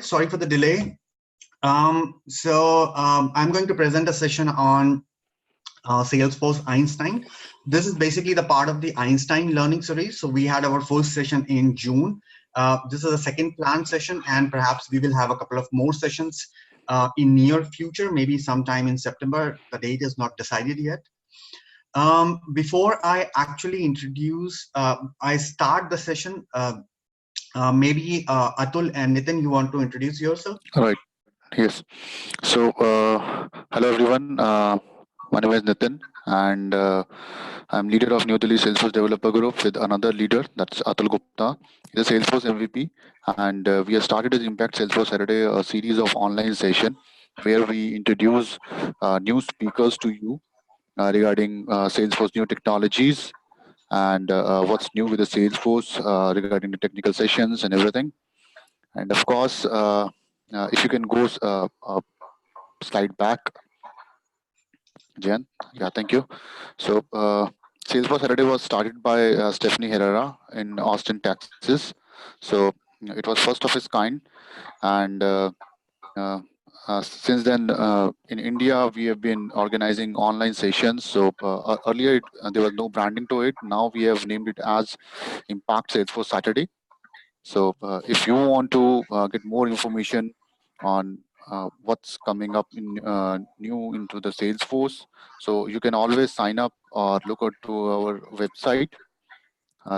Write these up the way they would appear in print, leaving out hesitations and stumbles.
Sorry for the delay. I'm going to present a session on Salesforce Einstein. This is basically the part of the Einstein learning series. So we had our first session in June. This is a second planned session, and perhaps we will have a couple of more sessions in near future, maybe sometime in September. The date is not decided yet. Before I actually introduce, I start the session, maybe Atul and Nitin, you want to introduce yourself? All right. Yes. So, hello everyone. My name is Nitin, and I'm leader of New Delhi Salesforce Developer Group with another leader, that's Atul Gupta. He's a Salesforce MVP, and we have started with Impact Salesforce Saturday, a series of online session where we introduce new speakers to you regarding Salesforce new technologies and what's new with the Salesforce regarding the technical sessions and everything. And of course, if you can go slide back, Jen. Yeah, thank you. So, Salesforce Saturday was started by Stephanie Herrera in Austin, Texas. So, it was first of its kind, and uh, since then, in India, we have been organizing online sessions. So earlier, there was no branding to it. Now we have named it as Impact Salesforce Saturday. So if you want to get more information on what's coming up in new into the Salesforce, so you can always sign up or look out to our website.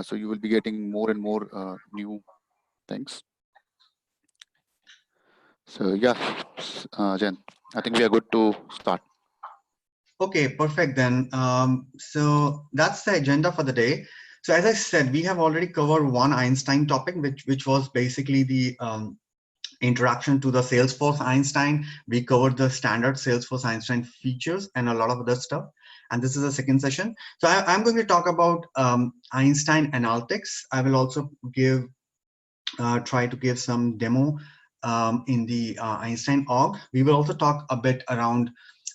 So you will be getting more and more new things. So yeah, Jen, I think we are good to start. Okay, perfect then. So that's the agenda for the day. So as I said, we have already covered one Einstein topic, which was basically the introduction to the Salesforce Einstein. We covered the standard Salesforce Einstein features and a lot of other stuff. And this is the second session. So I'm going to talk about Einstein Analytics. I will also try to give some demo in the Einstein org. We will also talk a bit around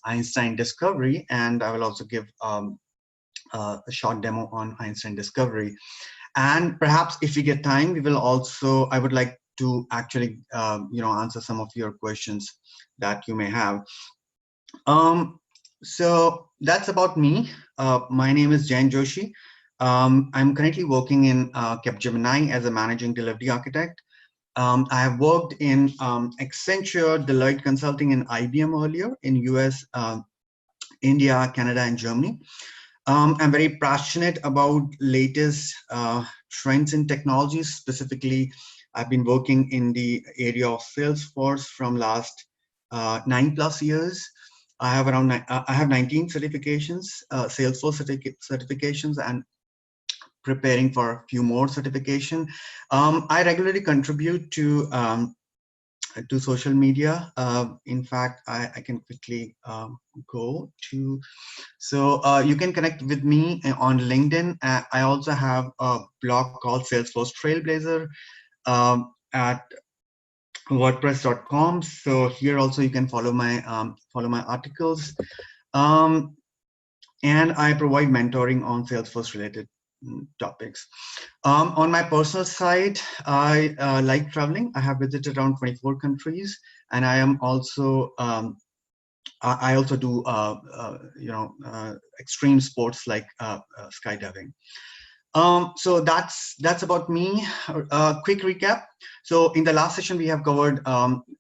Einstein Discovery, and I will also give a short demo on Einstein Discovery. And perhaps if we get time, we will also, I would like to actually, answer some of your questions that you may have. So that's about me. My name is Jayant Joshi. I'm currently working in Capgemini as a Managing Delivery Architect. I have worked in Accenture, Deloitte Consulting, and IBM earlier in US, India, Canada, and Germany. I'm very passionate about latest trends in technologies. Specifically, I've been working in the area of Salesforce from last 9+ years. I have I have 19 certifications, Salesforce certifications, and preparing for a few more certification. I regularly contribute to social media. In fact, I can quickly go to, so you can connect with me on LinkedIn. I also have a blog called Salesforce Trailblazer at WordPress.com. So here also you can follow my articles, and I provide mentoring on Salesforce related topics. On my personal side, I like traveling. I have visited around 24 countries, and I am also I also do extreme sports like skydiving. So that's about me. Quick recap. So in the last session, we have covered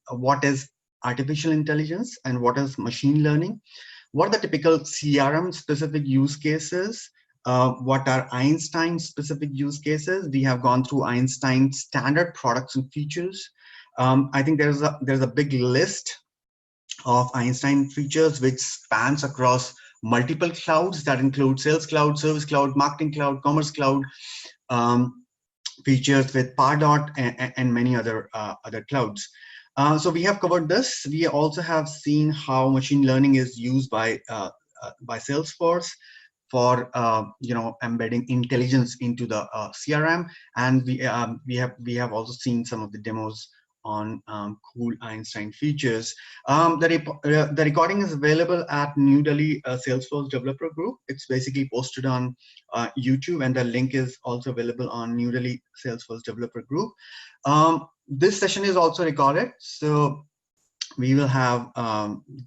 what is artificial intelligence and what is machine learning. What are the typical CRM specific use cases? What are Einstein specific use cases? We have gone through Einstein standard products and features. I think there's a big list of Einstein features which spans across multiple clouds that include Sales Cloud, Service Cloud, Marketing Cloud, Commerce Cloud, features with Pardot and many other clouds. So we have covered this. We also have seen how machine learning is used by Salesforce for embedding intelligence into the CRM, and we have also seen some of the demos on cool Einstein features. The recording is available at New Delhi Salesforce Developer Group. It's basically posted on YouTube, and the link is also available on New Delhi Salesforce Developer Group. This session is also recorded, so we will have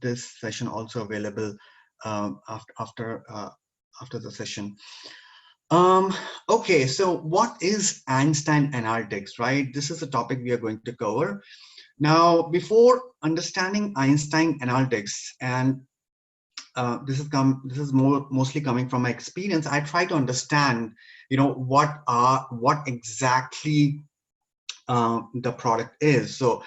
this session also available after the session. Okay, so what is Einstein Analytics, right? This is a topic we are going to cover. Now, before understanding Einstein Analytics, and this is mostly coming from my experience, I try to understand, what exactly the product is. So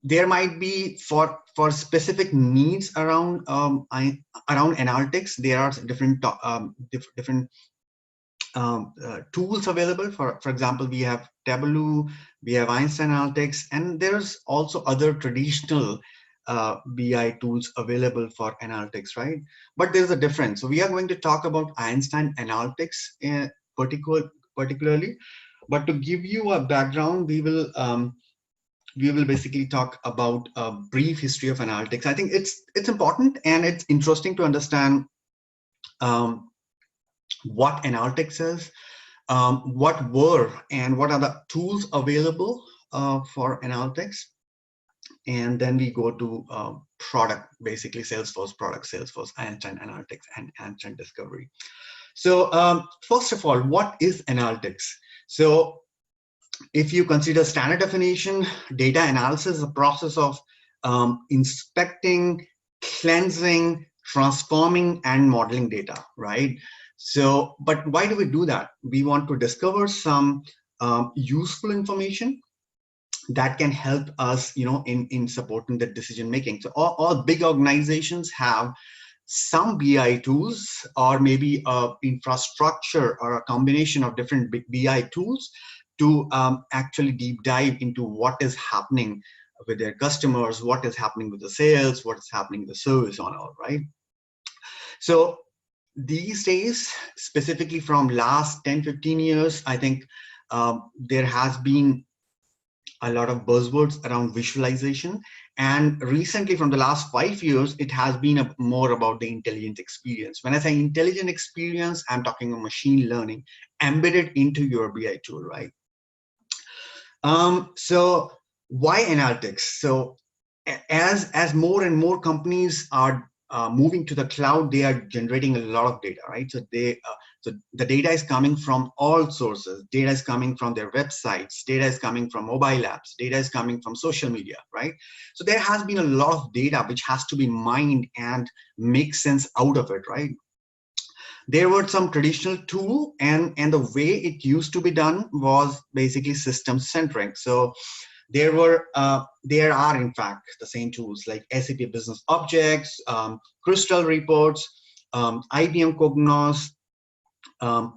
there might be for specific needs around analytics, there are different tools available. For example, we have Tableau, we have Einstein Analytics, and there's also other traditional BI tools available for analytics, right? But there's a difference. So we are going to talk about Einstein Analytics particularly. But to give you a background, we will basically talk about a brief history of analytics. I think it's important and it's interesting to understand what analytics is, what were and what are the tools available for analytics, and then we go to product, basically Salesforce product, Salesforce Einstein Analytics and Einstein Discovery. So first of all, what is analytics? So if you consider standard definition, data analysis is a process of inspecting, cleansing, transforming, and modeling data, right? So, but why do we do that? We want to discover some useful information that can help us, in supporting the decision making. So all big organizations have some BI tools, or maybe infrastructure, or a combination of different big BI tools to actually deep dive into what is happening with their customers, what is happening with the sales, what is happening with the service on all, right? So these days, specifically from last 10-15 years, I think there has been a lot of buzzwords around visualization. And recently, from the last 5 years, it has been more about the intelligent experience. When I say intelligent experience, I'm talking of machine learning embedded into your BI tool, right? So why analytics? So as more and more companies are moving to the cloud, they are generating a lot of data, right? So so the data is coming from all sources. Data is coming from their websites. Data is coming from mobile apps. Data is coming from social media, right? So there has been a lot of data which has to be mined and make sense out of it, right? There were some traditional tool, and the way it used to be done was basically system centric. So there are in fact the same tools like SAP Business Objects, Crystal Reports, IBM Cognos,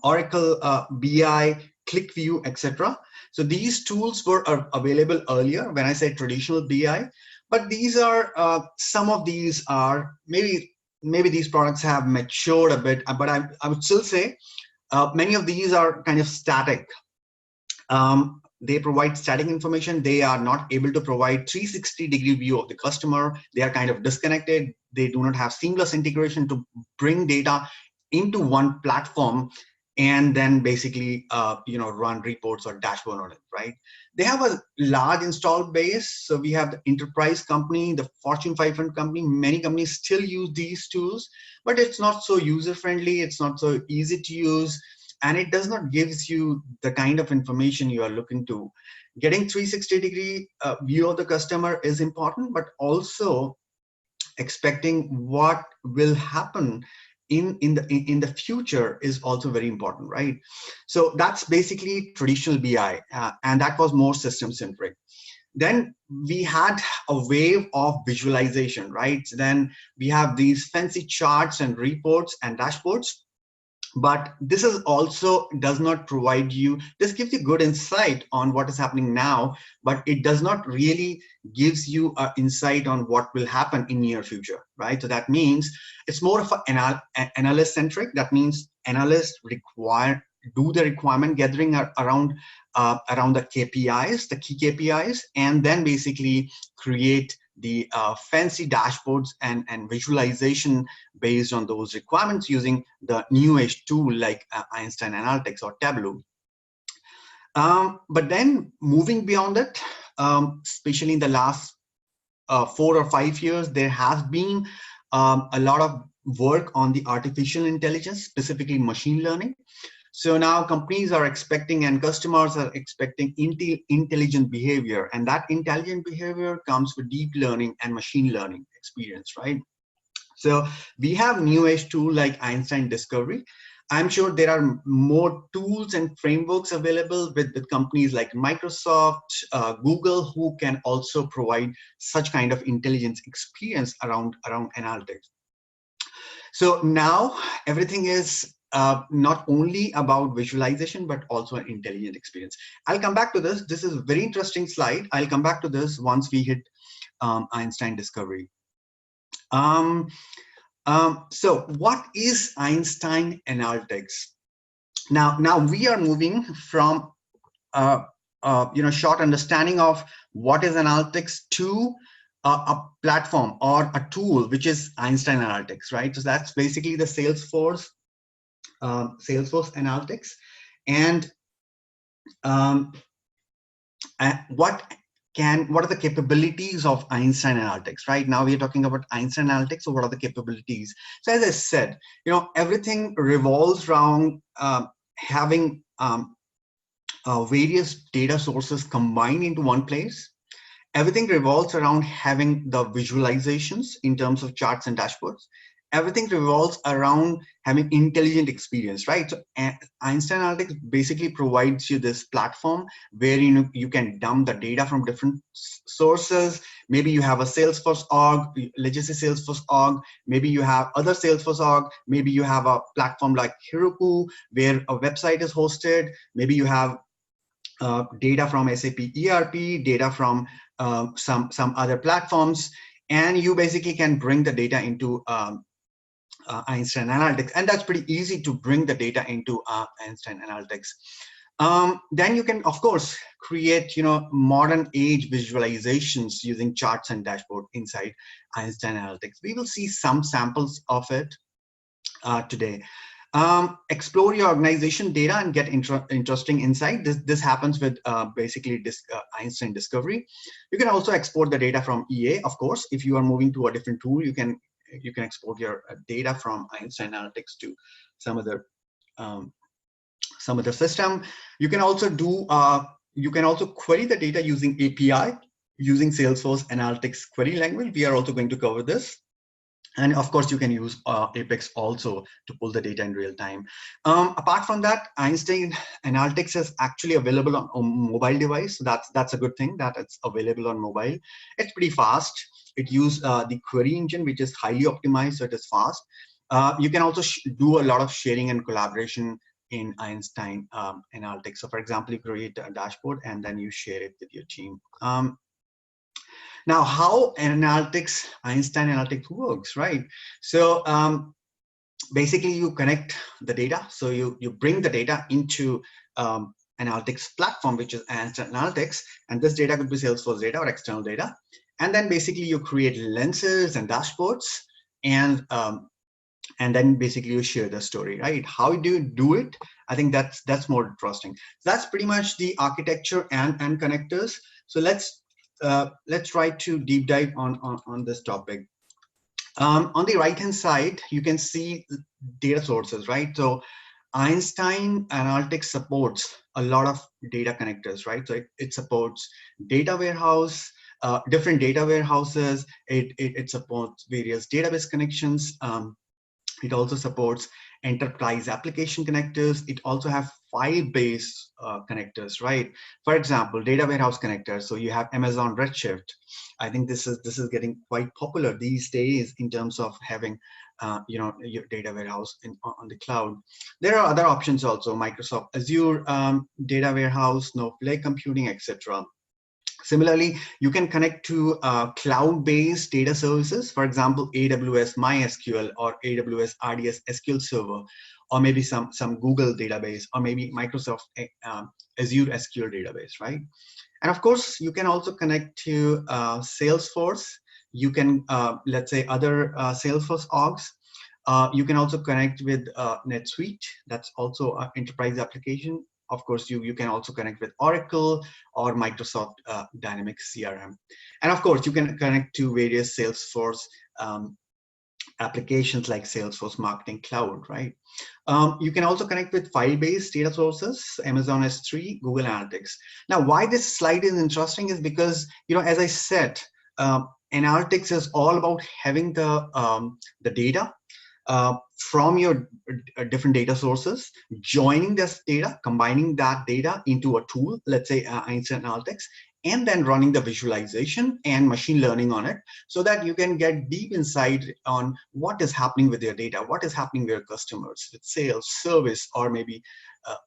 Oracle BI, ClickView, etc. So these tools were available earlier when I said traditional BI, but these are some of these are maybe these products have matured a bit, but I would still say many of these are kind of static. They provide static information. They are not able to provide 360-degree view of the customer. They are kind of disconnected. They do not have seamless integration to bring data into one platform and then basically run reports or dashboard on it, right? They have a large installed base. So we have the enterprise company, the Fortune 500 company. Many companies still use these tools, but it's not so user friendly. It's not so easy to use, and it does not gives you the kind of information you are looking to. Getting 360-degree view of the customer is important, but also expecting what will happen in the future is also very important, right? So that's basically traditional BI, and that was more system centric. Then we had a wave of visualization, right? Then we have these fancy charts and reports and dashboards, but this is also does not provide you, this gives you good insight on what is happening now, but it does not really gives you an insight on what will happen in near future, right? So that means it's more of an analyst centric. That means analysts do the requirement gathering around the KPIs, the key KPIs, and then basically create the fancy dashboards and visualization based on those requirements using the new age tool like Einstein Analytics or Tableau. But then moving beyond it, especially in the last 4 or 5 years, there has been a lot of work on the artificial intelligence, specifically machine learning. So now companies are expecting and customers are expecting intelligent behavior, and that intelligent behavior comes with deep learning and machine learning experience, right? So we have new age tool like Einstein Discovery. I'm sure there are more tools and frameworks available with companies like Microsoft, Google, who can also provide such kind of intelligence experience around analytics. So now everything is not only about visualization, but also an intelligent experience. I'll come back to this. This is a very interesting slide. I'll come back to this once we hit Einstein Discovery. So what is Einstein Analytics? Now we are moving from short understanding of what is analytics to a platform or a tool, which is Einstein Analytics, right? So that's basically the Salesforce Analytics, and what are the capabilities of Einstein Analytics, right? Now we're talking about Einstein Analytics, so what are the capabilities? So as I said, everything revolves around having various data sources combined into one place. Everything revolves around having the visualizations in terms of charts and dashboards. Everything revolves around having intelligent experience, right? So Einstein Analytics basically provides you this platform where you can dump the data from different sources. Maybe you have a Salesforce org, let's just say Salesforce org. Maybe you have other Salesforce org. Maybe you have a platform like Heroku where a website is hosted. Maybe you have data from SAP ERP, data from some other platforms, and you basically can bring the data into Einstein Analytics, and that's pretty easy to bring the data into Einstein Analytics. Then you can, of course, create modern age visualizations using charts and dashboard inside Einstein Analytics. We will see some samples of it today. Explore your organization data and get interesting insight. This happens with basically Einstein Discovery. You can also export the data from EA, of course. If you are moving to a different tool, you can export your data from Einstein Analytics to some other system. You can also query the data using API, using Salesforce Analytics query language. We are also going to cover this. And of course, you can use Apex also to pull the data in real time. Apart from that, Einstein Analytics is actually available on mobile device. So that's a good thing that it's available on mobile. It's pretty fast. It uses the query engine, which is highly optimized, so it is fast. You can also do a lot of sharing and collaboration in Einstein Analytics. So for example, you create a dashboard and then you share it with your team. Now, how Einstein Analytics works, right? So basically, you connect the data. So you bring the data into Analytics platform, which is Einstein Analytics, and this data could be Salesforce data or external data. And then basically you create lenses and dashboards, and then basically you share the story, right? How do you do it? I think that's more interesting. That's pretty much the architecture and connectors. So let's try to deep dive on this topic. On the right hand side, you can see data sources, right? So Einstein Analytics supports a lot of data connectors, right? So it supports data warehouse, different data warehouses. It supports various database connections. It also supports enterprise application connectors. It also have file-based connectors, right? For example, data warehouse connectors. So you have Amazon Redshift. I think this is getting quite popular these days in terms of having your data warehouse on the cloud. There are other options also: Microsoft Azure data warehouse, Snowflake computing, etc. Similarly, you can connect to cloud-based data services, for example, AWS MySQL or AWS RDS SQL Server, or maybe some Google database, or maybe Microsoft Azure SQL database, right? And of course, you can also connect to Salesforce. You can, let's say, other Salesforce orgs. You can also connect with NetSuite. That's also an enterprise application. Of course, you can also connect with Oracle or Microsoft Dynamics CRM. And of course, you can connect to various Salesforce applications like Salesforce Marketing Cloud, right? You can also connect with file-based data sources, Amazon S3, Google Analytics. Now, why this slide is interesting is because, as I said, analytics is all about having the data from your different data sources, joining this data, combining that data into a tool, let's say Einstein Analytics, and then running the visualization and machine learning on it, so that you can get deep insight on what is happening with your data, what is happening with your customers, with sales, service, or maybe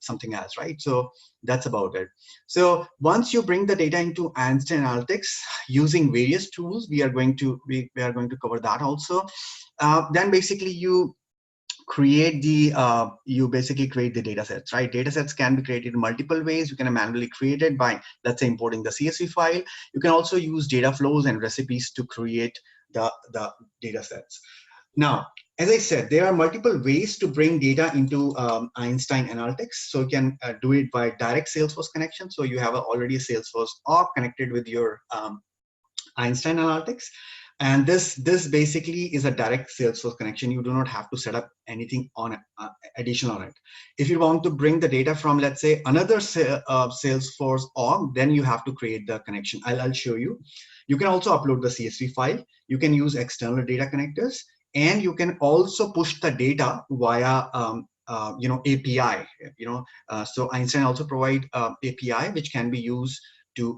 something else, right? So that's about it. So once you bring the data into Einstein Analytics using various tools, we are going to cover that also. Then basically you basically create the data sets, right? Data sets can be created in multiple ways. You can manually create it by, let's say, importing the CSV file. You can also use data flows and recipes to create the data sets. Now, as I said, there are multiple ways to bring data into Einstein Analytics. So you can do it by direct Salesforce connection. So you have already a Salesforce org connected with your Einstein Analytics. And this basically is a direct Salesforce connection. You do not have to set up anything on additional on it. If you want to bring the data from, let's say, another Salesforce org, then you have to create the connection. I'll show you. You can also upload the CSV file. You can use external data connectors, and you can also push the data via API. So Einstein also provide API which can be used to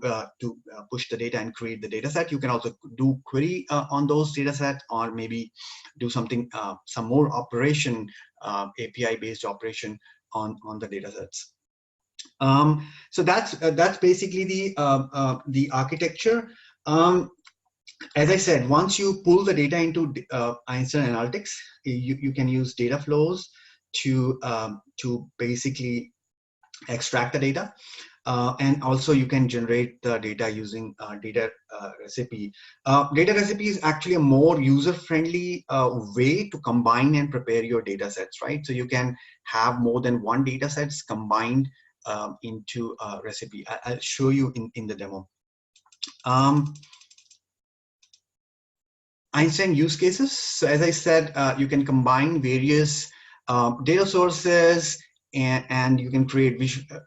push the data and create the data set. You can also do query on those data set, or maybe do something, some more operation, API based operation on the data sets. So that's basically the architecture. As I said, once you pull the data into Einstein Analytics, you can use data flows to basically extract the data. And also you can generate the data using data recipe. Data recipe is actually a more user-friendly way to combine and prepare your data sets, right? So you can have more than one data sets combined into a recipe. I'll show you in the demo. Einstein use cases. So as I said, you can combine various data sources, and you can create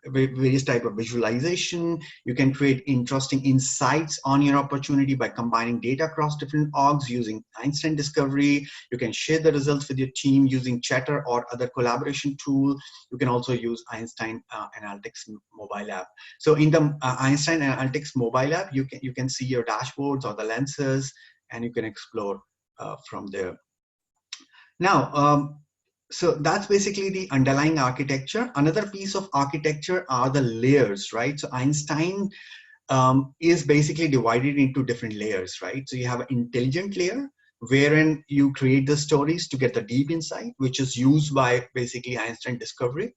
various type of visualization. You can create interesting insights on your opportunity by combining data across different orgs using Einstein Discovery. You can share the results with your team using Chatter or other collaboration tool. You can also use Einstein Analytics mobile app. So in the Einstein Analytics mobile app, you can see your dashboards or the lenses, and you can explore from there. Now, so that's basically the underlying architecture. Another piece of architecture are the layers, right? So Einstein is basically divided into different layers, right? So you have an intelligent layer, wherein you create the stories to get the deep insight, which is used by basically Einstein Discovery.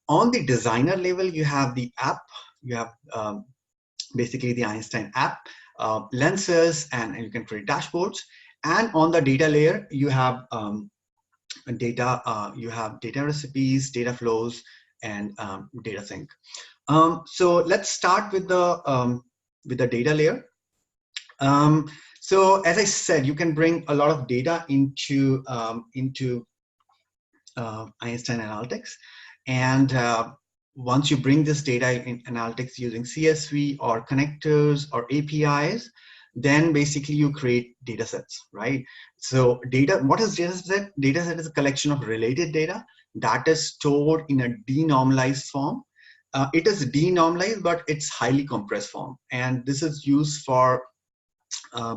On the designer level, you have the app, you have basically the Einstein app, lenses, and you can create dashboards. And on the data layer, you have data recipes, data flows, and data sync. So let's start with the data layer. So as I said, you can bring a lot of data into Einstein Analytics, and once you bring this data in analytics using CSV or connectors or APIs, then basically you create data sets, right? So what is data set? Data set is a collection of related data that is stored in a denormalized form. It is denormalized, but it's highly compressed form. And this is used for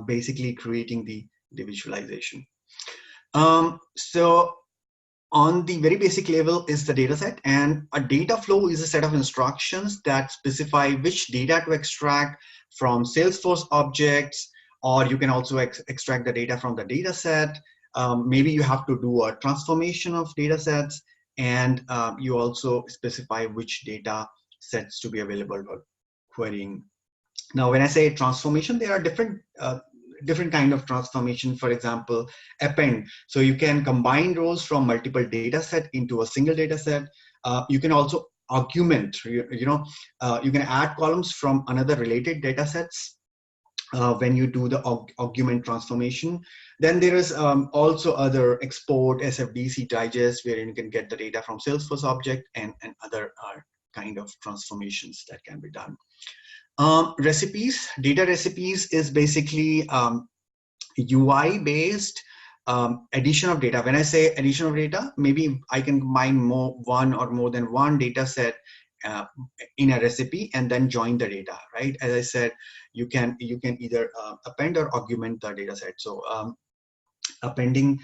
basically creating the visualization. So on the very basic level is the data set, and a data flow is a set of instructions that specify which data to extract from Salesforce objects, or you can also extract the data from the data set. Maybe you have to do a transformation of data sets, and you also specify which data sets to be available for querying. Now, when I say transformation, there are different kind of transformation. For example, append. So you can combine rows from multiple data set into a single data set. You can also augment. You can add columns from another related data sets when you do the augment transformation. Then there is also other export, SFDC digest, where you can get the data from Salesforce object, and other kind of transformations that can be done. Recipes, data recipes is basically UI based addition of data. When I say addition of data, maybe I can combine one or more than one data set in a recipe and then join the data, right? As I said, you can either append or augment the data set. So appending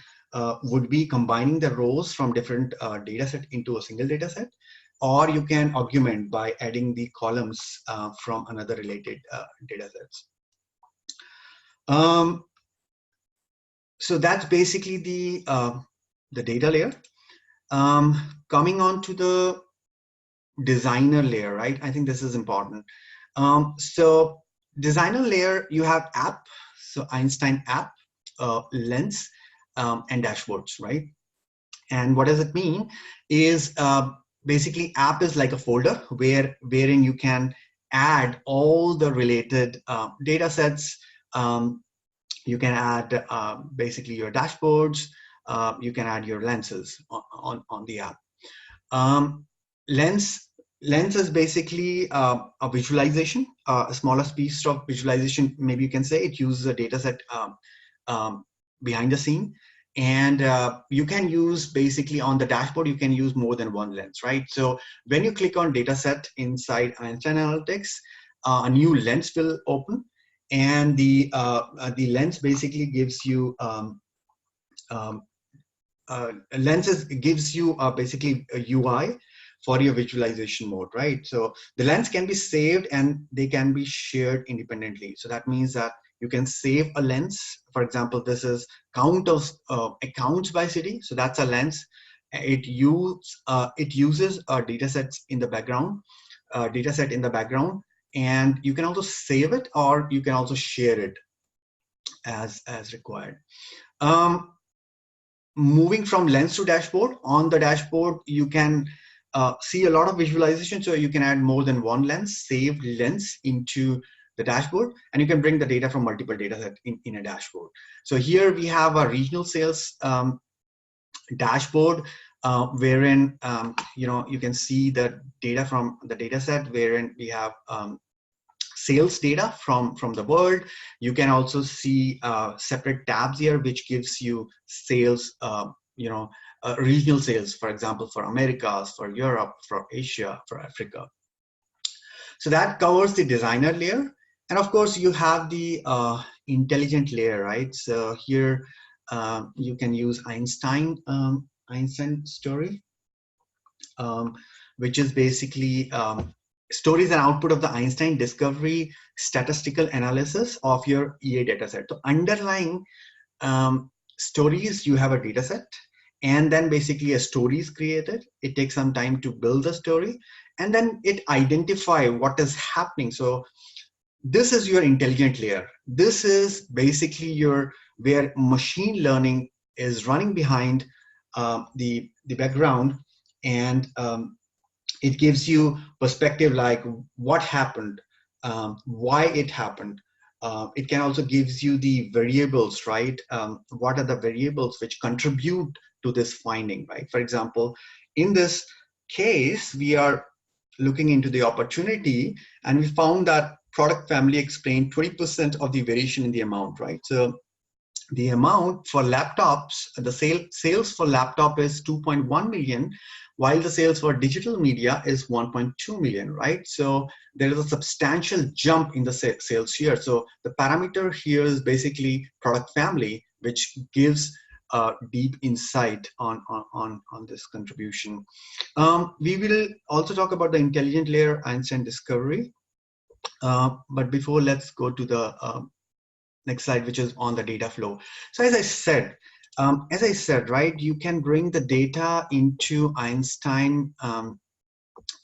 would be combining the rows from different data set into a single data set, or you can augment by adding the columns from another related data sets. So that's basically the data layer. Coming on to the designer layer, right? I think this is important. So designer layer, you have app, so Einstein app, lens, and dashboards, right? And what does it mean is basically app is like a folder wherein you can add all the related data sets. You can add basically your dashboards. You can add your lenses on the app. Lens is basically a visualization, a smallest piece of visualization. Maybe you can say it uses a data set behind the scene. And you can use basically on the dashboard, you can use more than one lens, right? So when you click on data set inside Einstein Analytics, a new lens will open, and the lens basically gives you lenses gives you basically a UI for your visualization mode, right? So the lens can be saved and they can be shared independently. So that means that you can save a lens. For example, this is count of accounts by city. So that's a lens. It uses data sets in the background, and you can also save it, or you can also share it as required. Moving from lens to dashboard, on the dashboard you can see a lot of visualization. So you can add more than one lens, saved lens into the dashboard, and you can bring the data from multiple data sets in a dashboard. So here we have a regional sales dashboard, wherein you can see the data from the data set, wherein we have sales data from the world. You can also see separate tabs here, which gives you sales, regional sales, for example, for Americas, for Europe, for Asia, for Africa. So that covers the designer layer. And of course, you have the intelligent layer, right? So here you can use Einstein story, which is basically stories and output of the Einstein discovery statistical analysis of your EA dataset. So underlying stories, you have a dataset, and then basically a story is created. It takes some time to build the story, and then it identify what is happening. So this is your intelligent layer. This is basically where machine learning is running behind the background, and it gives you perspective like what happened, why it happened. It can also gives you the variables, right? What are the variables which contribute to this finding, right? For example, in this case, we are looking into the opportunity, and we found that product family explained 20% of the variation in the amount, right? So the amount for laptops, the sales for laptop is 2.1 million, while the sales for digital media is 1.2 million, right? So there is a substantial jump in the sales here. So the parameter here is basically product family, which gives deep insight on this contribution. We will also talk about the intelligent layer, Einstein discovery. But before, let's go to the next slide, which is on the data flow. So as I said, As I said, right, you can bring the data into Einstein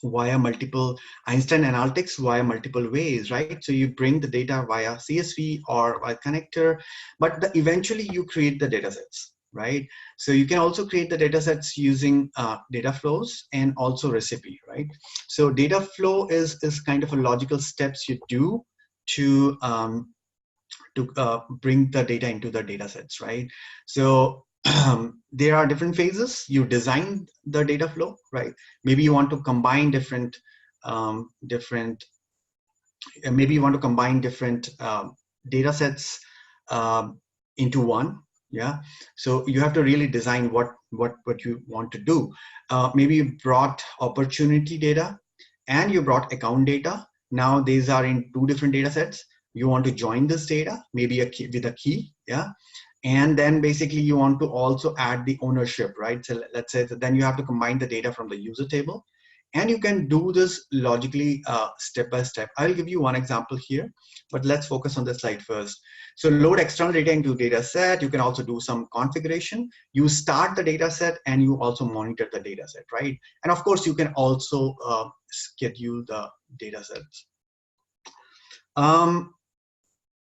via multiple Einstein Analytics via multiple ways, right? So you bring the data via CSV or via connector, but eventually you create the data sets, right? So you can also create the data sets using data flows and also recipe, right? So data flow is kind of a logical steps you do to bring the data into the data sets, right? So there are different phases. You design the data flow, right? Maybe you want to combine different, maybe you want to combine different data sets into one. Yeah. So you have to really design what you want to do. Maybe you brought opportunity data and you brought account data. Now these are in two different data sets. You want to join this data, maybe a key, with a key. Yeah. And then basically you want to also add the ownership, right? So let's say that then you have to combine the data from the user table, and you can do this logically step by step. I'll give you one example here, but let's focus on the slide first. So load external data into data set. You can also do some configuration. You start the data set and you also monitor the data set, right? And of course, you can also schedule the data sets.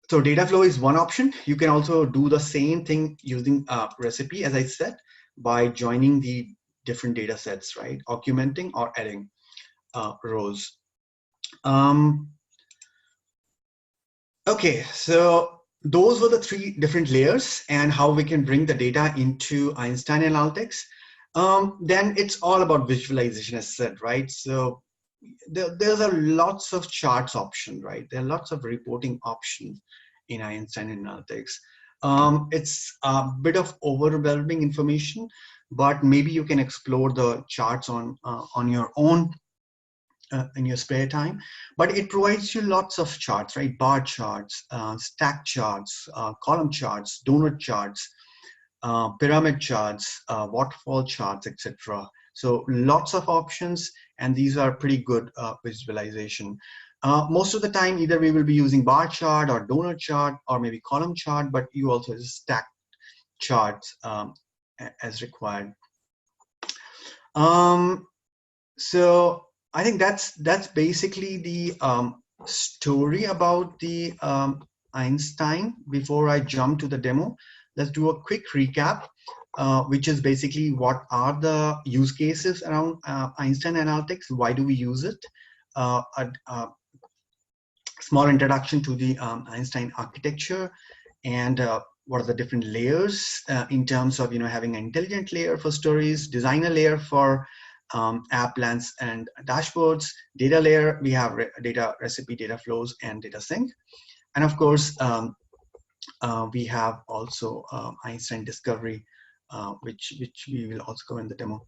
So data flow is one option. You can also do the same thing using recipe, as I said, by joining the different data sets, right? Augmenting or adding rows. Okay, so those were the three different layers and how we can bring the data into Einstein Analytics. Then it's all about visualization, as said, right? So there's a lots of charts option, right? There are lots of reporting options in Einstein Analytics. It's a bit of overwhelming information, but maybe you can explore the charts on your own in your spare time. But it provides you lots of charts, right? Bar charts, stack charts, column charts, donut charts, pyramid charts, waterfall charts, etc. So lots of options, and these are pretty good visualization. Most of the time, either we will be using bar chart or donut chart or maybe column chart, but you also use stack charts as required. So I think that's basically the story about the Einstein. Before I jump to the demo, let's do a quick recap, which is basically what are the use cases around Einstein Analytics, why do we use it, a small introduction to the Einstein architecture, and what are the different layers in terms of having an intelligent layer for stories, designer layer for app plans and dashboards, data layer, we have data recipe, data flows, and data sync. And of course, we have also Einstein Discovery, which we will also cover in the demo.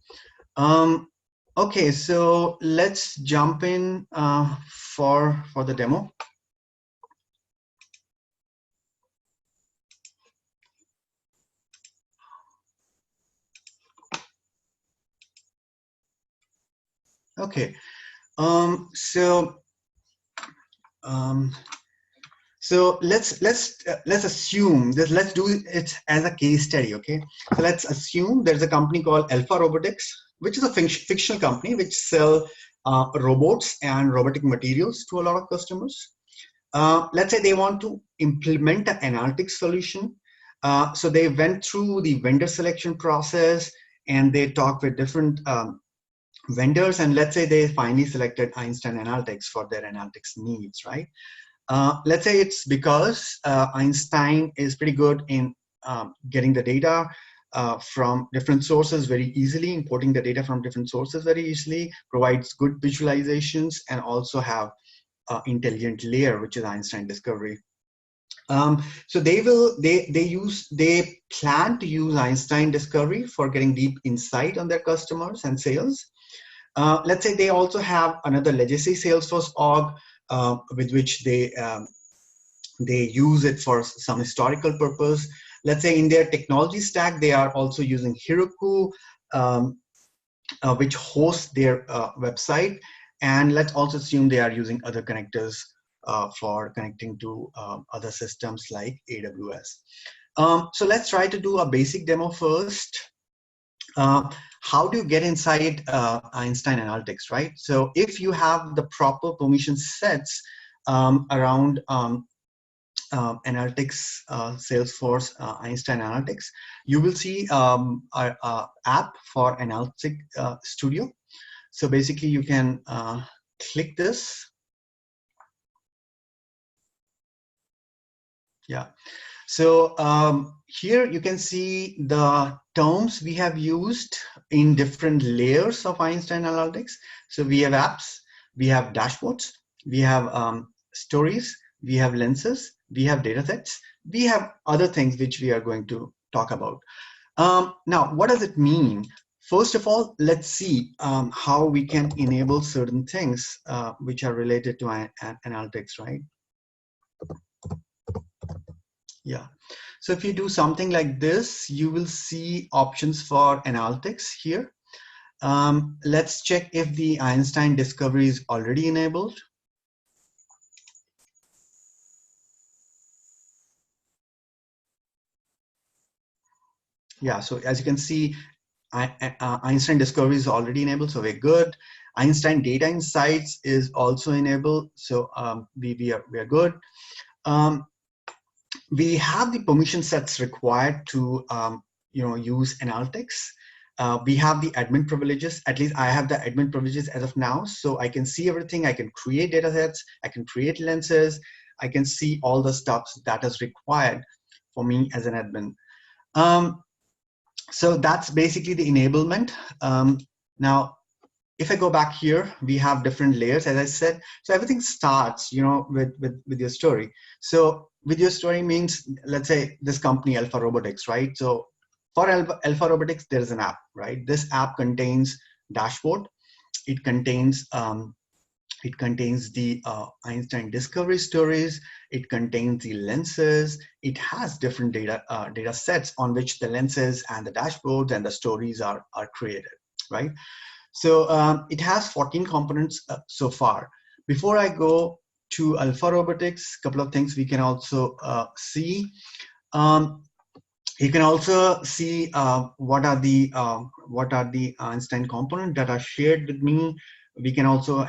Okay, so let's jump in for the demo. Okay, so let's assume that let's do it as a case study. Okay, so let's assume there's a company called Alpha Robotics, which is a fictional company which sell robots and robotic materials to a lot of customers. Let's say they want to implement an analytics solution. So they went through the vendor selection process and they talked with different vendors, and let's say they finally selected Einstein Analytics for their analytics needs, right? Let's say it's because Einstein is pretty good in getting the data from different sources very easily, importing the data from different sources very easily, provides good visualizations, and also have intelligent layer, which is Einstein Discovery. So they plan to use Einstein Discovery for getting deep insight on their customers and sales. Let's say they also have another legacy Salesforce org with which they use it for some historical purpose. Let's say in their technology stack, they are also using Heroku, which hosts their website. And let's also assume they are using other connectors for connecting to other systems like AWS. So let's try to do a basic demo first. How do you get inside Einstein Analytics, right? So if you have the proper permission sets around Analytics, Salesforce Einstein Analytics, you will see our app for Analytics Studio. So basically you can click this. Yeah. So here you can see the terms we have used in different layers of Einstein Analytics. So we have apps, we have dashboards, we have stories, we have lenses, we have data sets, we have other things which we are going to talk about. Now, what does it mean? First of all, let's see how we can enable certain things which are related to analytics, right? Yeah. So if you do something like this, you will see options for analytics here. Let's check if the Einstein discovery is already enabled. Yeah, so as you can see, Einstein discovery is already enabled, so we're good. Einstein data insights is also enabled, so we are good. We have the permission sets required to use analytics. We have the admin privileges. At least I have the admin privileges as of now, so I can see everything. I can create data sets, I can create lenses, I can see all the stuff that is required for me as an admin. So that's basically the enablement. Now, if I go back here, we have different layers, as I said. So everything starts, with your story. So with your story means, let's say this company, Alpha Robotics, right? So for Alpha Robotics, there is an app, right? This app contains dashboard. It contains the Einstein discovery stories. It contains the lenses. It has different data sets on which the lenses and the dashboards and the stories are created, right? So it has 14 components so far. Before I go to Alpha Robotics, a couple of things we can also see. You can also see what are the Einstein components that are shared with me. We can also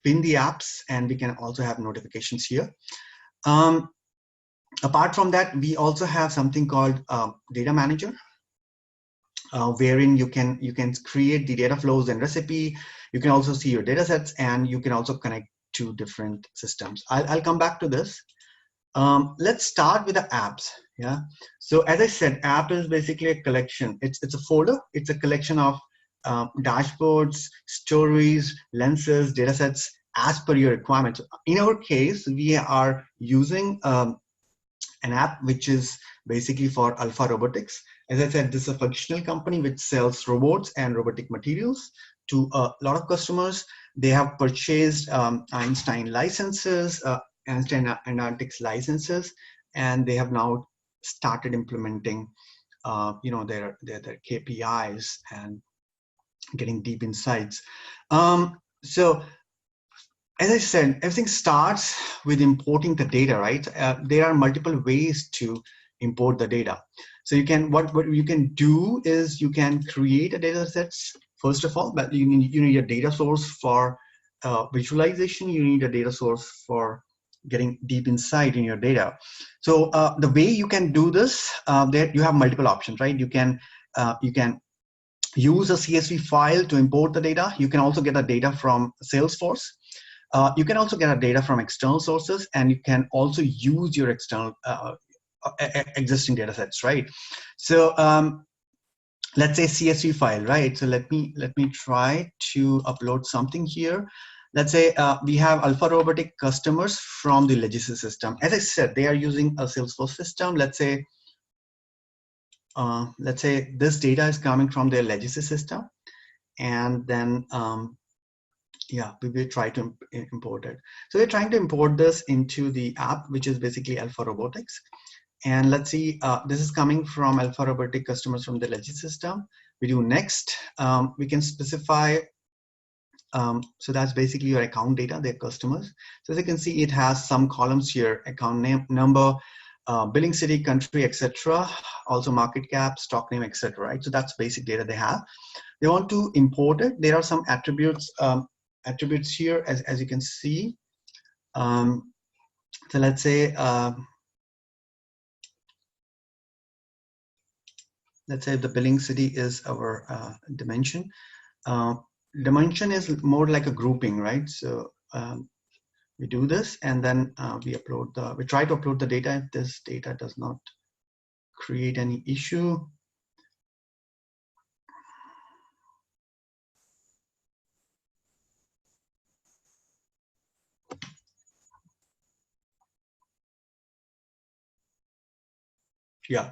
pin the apps, and we can also have notifications here. Apart from that, we also have something called Data Manager, wherein you can create the data flows and recipe. You can also see your data sets, and you can also connect to different systems. I'll come back to this. Let's start with the apps. Yeah. So as I said, app is basically a collection. It's a folder. It's a collection of dashboards, stories, lenses, data sets as per your requirements. In our case, we are using an app which is basically for Alpha Robotics. As I said, this is a functional company which sells robots and robotic materials to a lot of customers. They have purchased Einstein licenses, Einstein Analytics licenses, and they have now started implementing, their KPIs and getting deep insights. So as I said, everything starts with importing the data, right? There are multiple ways to import the data. So what you can do is you can create a data sets, first of all, but you need a data source for visualization. You need a data source for getting deep insight in your data. So the way you can do this, there you have multiple options, right? You can use a CSV file to import the data. You can also get the data from Salesforce. You can also get data from external sources, and you can also use your external existing data sets, right? So let's say CSV file, right? So let me try to upload something here. Let's say we have Alpha Robotic customers from the legacy system. As I said, they are using a Salesforce system. Let's say this data is coming from their legacy system, and then yeah, we will try to import it. So we're trying to import this into the app, which is basically Alpha Robotics. And let's see, this is coming from Alpha Robotic customers from the legacy system. We do next. We can specify, so that's basically your account data, their customers. So as you can see, it has some columns here, account name, number, billing city, country, etc. Also market cap, stock name, etc. Right? So that's basic data they have. They want to import it. There are some attributes here, as you can see. So let's say the billing city is our dimension. Dimension is more like a grouping, right? So we do this, and then we try to upload the data. If this data does not create any issue, yeah.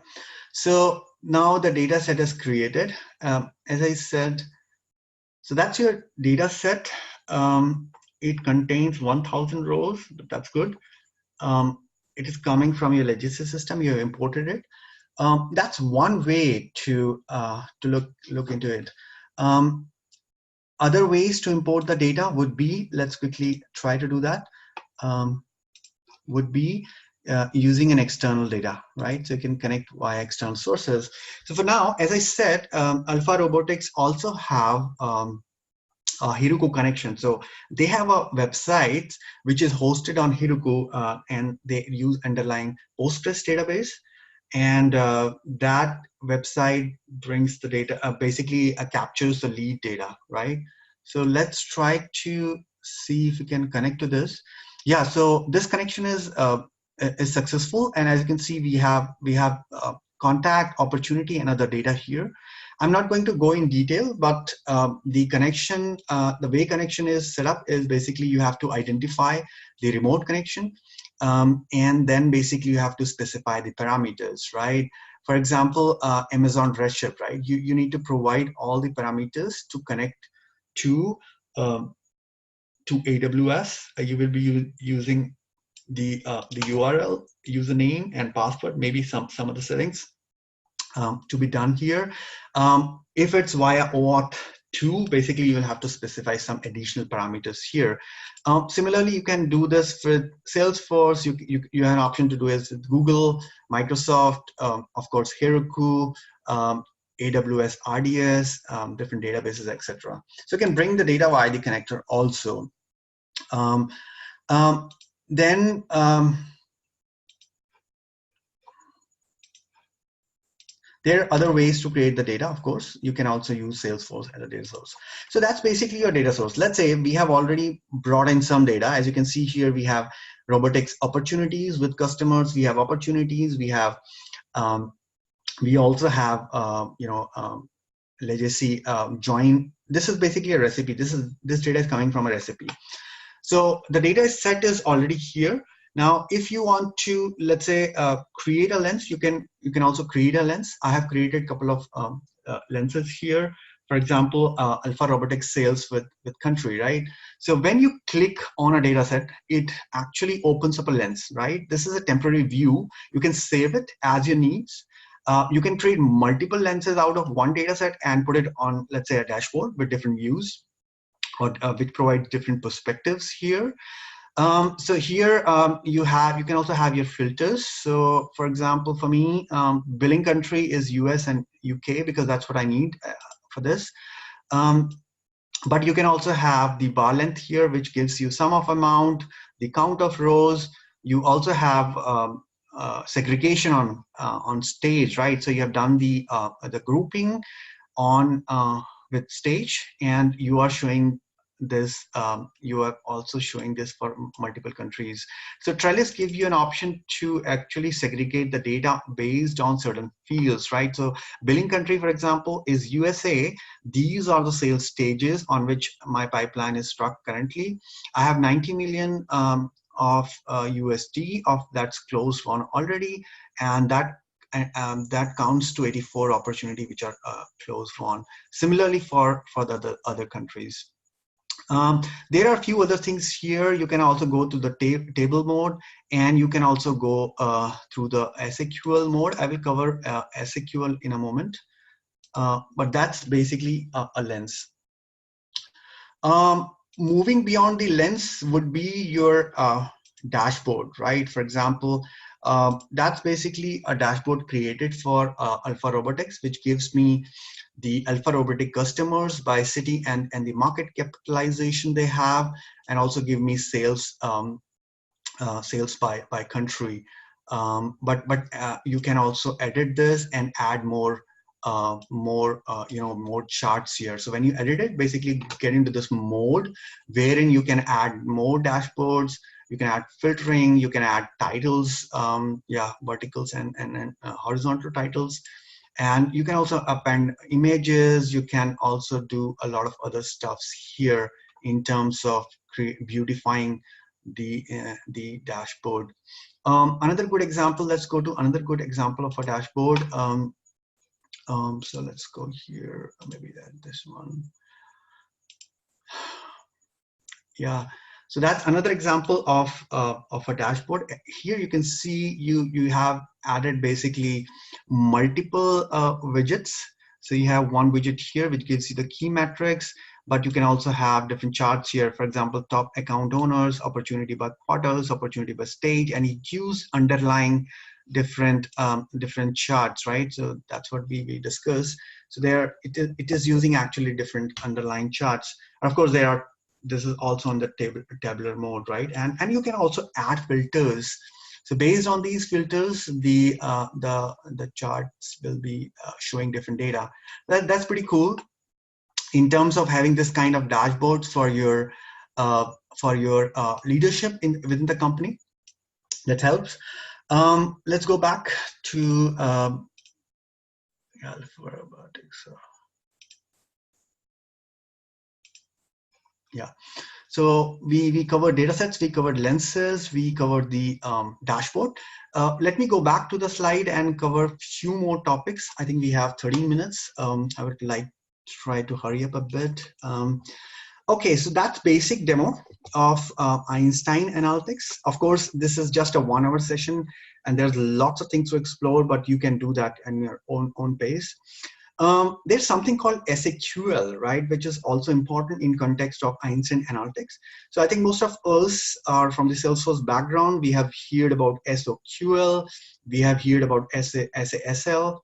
So now the data set is created. As I said, so that's your data set. It contains 1,000 rows. That's good. It is coming from your legacy system. You have imported it. That's one way to look into it. Other ways to import the data would be, let's quickly try to do that. Would be using an external data, right? So you can connect via external sources. So for now, as I said, Alpha Robotics also have Heroku connection. So they have a website which is hosted on Heroku, and they use underlying Postgres database. And that website brings the data, basically captures the lead data, right? So let's try to see if we can connect to this. Yeah, so this connection is successful, and as you can see, we have contact, opportunity, and other data here. I'm not going to go in detail, but the connection, the way connection is set up is basically you have to identify the remote connection, and then basically you have to specify the parameters, right? For example, Amazon Redshift, right? You need to provide all the parameters to connect to AWS. You will be using the URL, username, and password, maybe some other settings to be done here. If it's via OAuth 2, basically you will have to specify some additional parameters here. Similarly, you can do this with Salesforce. You have an option to do it with Google, Microsoft, of course, Heroku, AWS RDS, different databases, etc. So you can bring the data via the connector also. There are other ways to create the data, of course. You can also use Salesforce as a data source. So that's basically your data source. Let's say we have already brought in some data. As you can see here, we have robotics opportunities with customers. We have opportunities. We have, we also have, legacy join. This is basically a recipe. This data is coming from a recipe. So the data set is already here. Now, if you want to, let's say, create a lens, you can also create a lens. I have created a couple of lenses here. For example, Alpha Robotics sales with country, right? So when you click on a data set, it actually opens up a lens, right? This is a temporary view. You can save it as your needs. You can create multiple lenses out of one data set and put it on, let's say, a dashboard with different views, or which provide different perspectives here. So here you can also have your filters. So for example, for me, billing country is US and UK because that's what I need for this. But you can also have the bar length here, which gives you sum of amount, the count of rows. You also have segregation on stage, right? So you have done the grouping on with stage, and you are showing this, you are also showing this for multiple countries. So Trellis gives you an option to actually segregate the data based on certain fields, right? So billing country, for example, is USA. These are the sales stages on which my pipeline is struck currently. I have 90 million of USD of that's closed one already, and that counts to 84 opportunity which are closed won. Similarly for the other countries. There are a few other things here. You can also go to the table mode, and you can also go through the Asexual mode. I will cover Asexual in a moment, but that's basically a lens. Moving beyond the lens would be your dashboard, right? For example, That's basically a dashboard created for Alpha Robotics, which gives me the Alpha Robotic customers by city and the market capitalization they have, and also give me sales sales by country. But you can also edit this and add more more charts here. So when you edit it, basically get into this mode wherein you can add more dashboards, you can add filtering, you can add titles, yeah, verticals and horizontal titles, and you can also append images. You can also do a lot of other stuffs here in terms of beautifying the dashboard. Another good example, let's go to another good example of a dashboard. So let's go here, maybe this one. Yeah, so that's another example of a dashboard. Here you can see you have added basically multiple widgets. So you have one widget here which gives you the key metrics, but you can also have different charts here. For example, top account owners, opportunity by quarters, opportunity by stage, and you use underlying different different charts, right? So that's what we discussed. So there it is using actually different underlying charts. And of course, there are, this is also on the tabular mode, right? And you can also add filters. So based on these filters, the charts will be showing different data. That's pretty cool in terms of having this kind of dashboards for your leadership within the company. That helps. Let's go back to Alpha Robotics. Yeah. So we covered data sets, we covered lenses, we covered the dashboard. Let me go back to the slide and cover a few more topics. I think we have 13 minutes. I would like to try to hurry up a bit. Okay, so that's basic demo of Einstein Analytics. Of course, this is just a 1 hour session and there's lots of things to explore, but you can do that in your own pace. There's something called SQL, right, which is also important in context of Einstein Analytics. So I think most of us are from the Salesforce background. We have heard about SOQL, we have heard about SASL,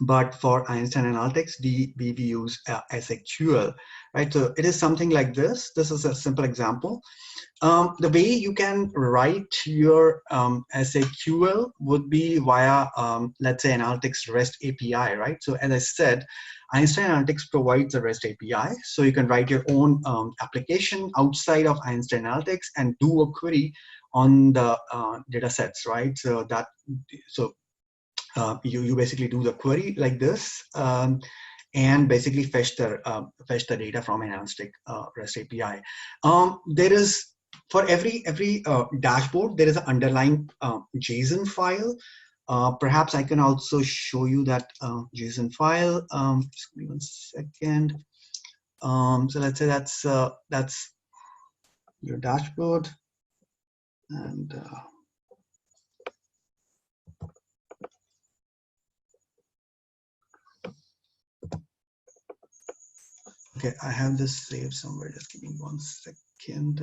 but for Einstein Analytics, we use Asexual, right? So it is something like this. This is a simple example. The way you can write your SQL would be via, let's say, Analytics REST API, right? So as I said, Einstein Analytics provides a REST API, so you can write your own application outside of Einstein Analytics and do a query on the data sets, right? So you basically do the query like this, and basically fetch the data from an Analytics REST API. There is, for every dashboard, there is an underlying JSON file. Perhaps I can also show you that JSON file. Just give me 1 second. So let's say that's your dashboard, and okay, I have this saved somewhere. Just give me 1 second.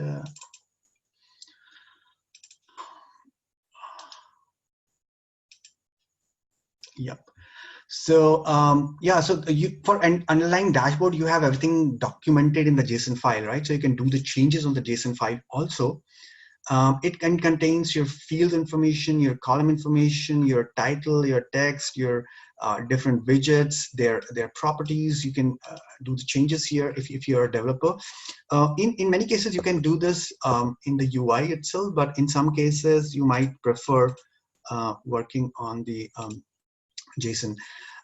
Yep. So yeah, so for an underlying dashboard, you have everything documented in the JSON file, right? So you can do the changes on the JSON file also. It can contains your field information, your column information, your title, your text, your different widgets, their properties. You can do the changes here if you're a developer. In many cases, you can do this in the UI itself, but in some cases, you might prefer working on the JSON.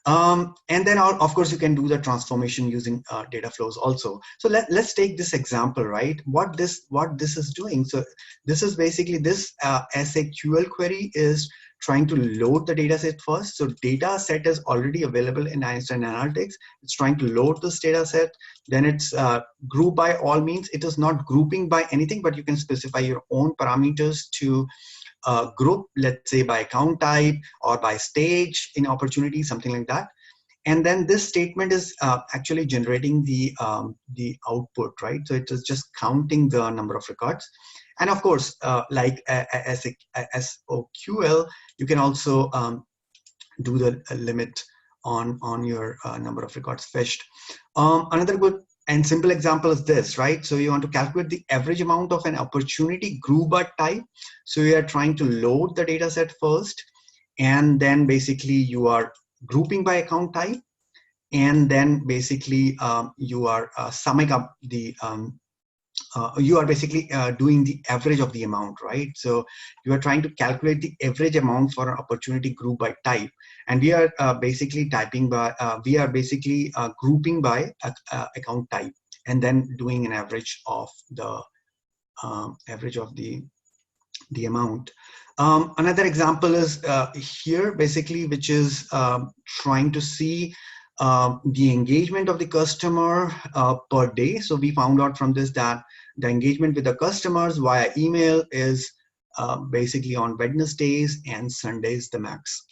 And then of course you can do the transformation using data flows also. So let's take this example, right? What this is doing. So this is basically this SQL query is trying to load the data set first. So data set is already available in Einstein Analytics. It's trying to load this data set. Then it's group by all means. It is not grouping by anything, but you can specify your own parameters to group, let's say by account type or by stage in opportunity, something like that. And then this statement is actually generating the output, right? So it is just counting the number of records. And of course, like SOQL, you can also do the limit on your number of records fetched. Another good and simple example is this, right? So you want to calculate the average amount of an opportunity group by type. So you are trying to load the data set first, and then basically you are grouping by account type, and then basically you are summing up the you are basically doing the average of the amount, right? So you are trying to calculate the average amount for an opportunity group by type, and we are basically typing by grouping by account type, and then doing an average of the amount. Another example is here, basically, which is trying to see the engagement of the customer per day. So we found out from this that the engagement with the customers via email is basically on Wednesdays and Sundays the max.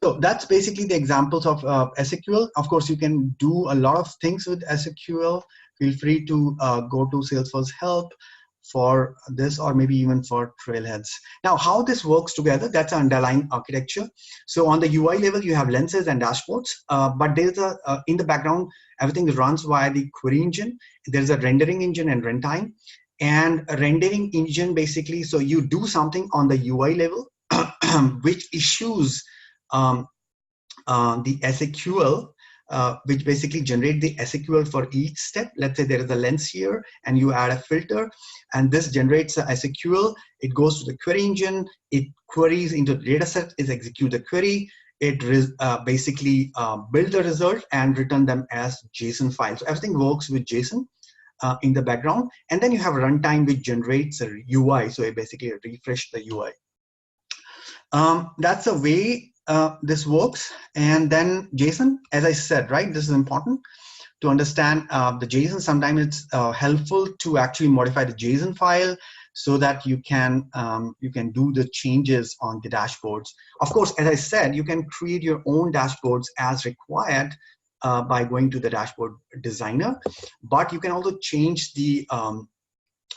So that's basically the examples of SQL. Of course, you can do a lot of things with SQL. Feel free to go to Salesforce Help for this, or maybe even for Trailheads. Now, how this works together, that's an underlying architecture. So on the UI level, you have lenses and dashboards, but there's in the background, everything runs via the query engine. There's a rendering engine and runtime. And a rendering engine, basically, so you do something on the UI level, which issues the SQL, which basically generate the SQL for each step. Let's say there is a lens here, and you add a filter, and this generates a SQL. It goes to the query engine. It queries into the data set. It executes the query. It basically build the result and return them as JSON files. So everything works with JSON in the background, and then you have runtime which generates a UI. So it basically refresh the UI. That's the way this works. And then JSON, as I said, right, this is important to understand the JSON. Sometimes it's helpful to actually modify the JSON file so that you can do the changes on the dashboards. Of course, as I said, you can create your own dashboards as required by going to the dashboard designer, but you can also change the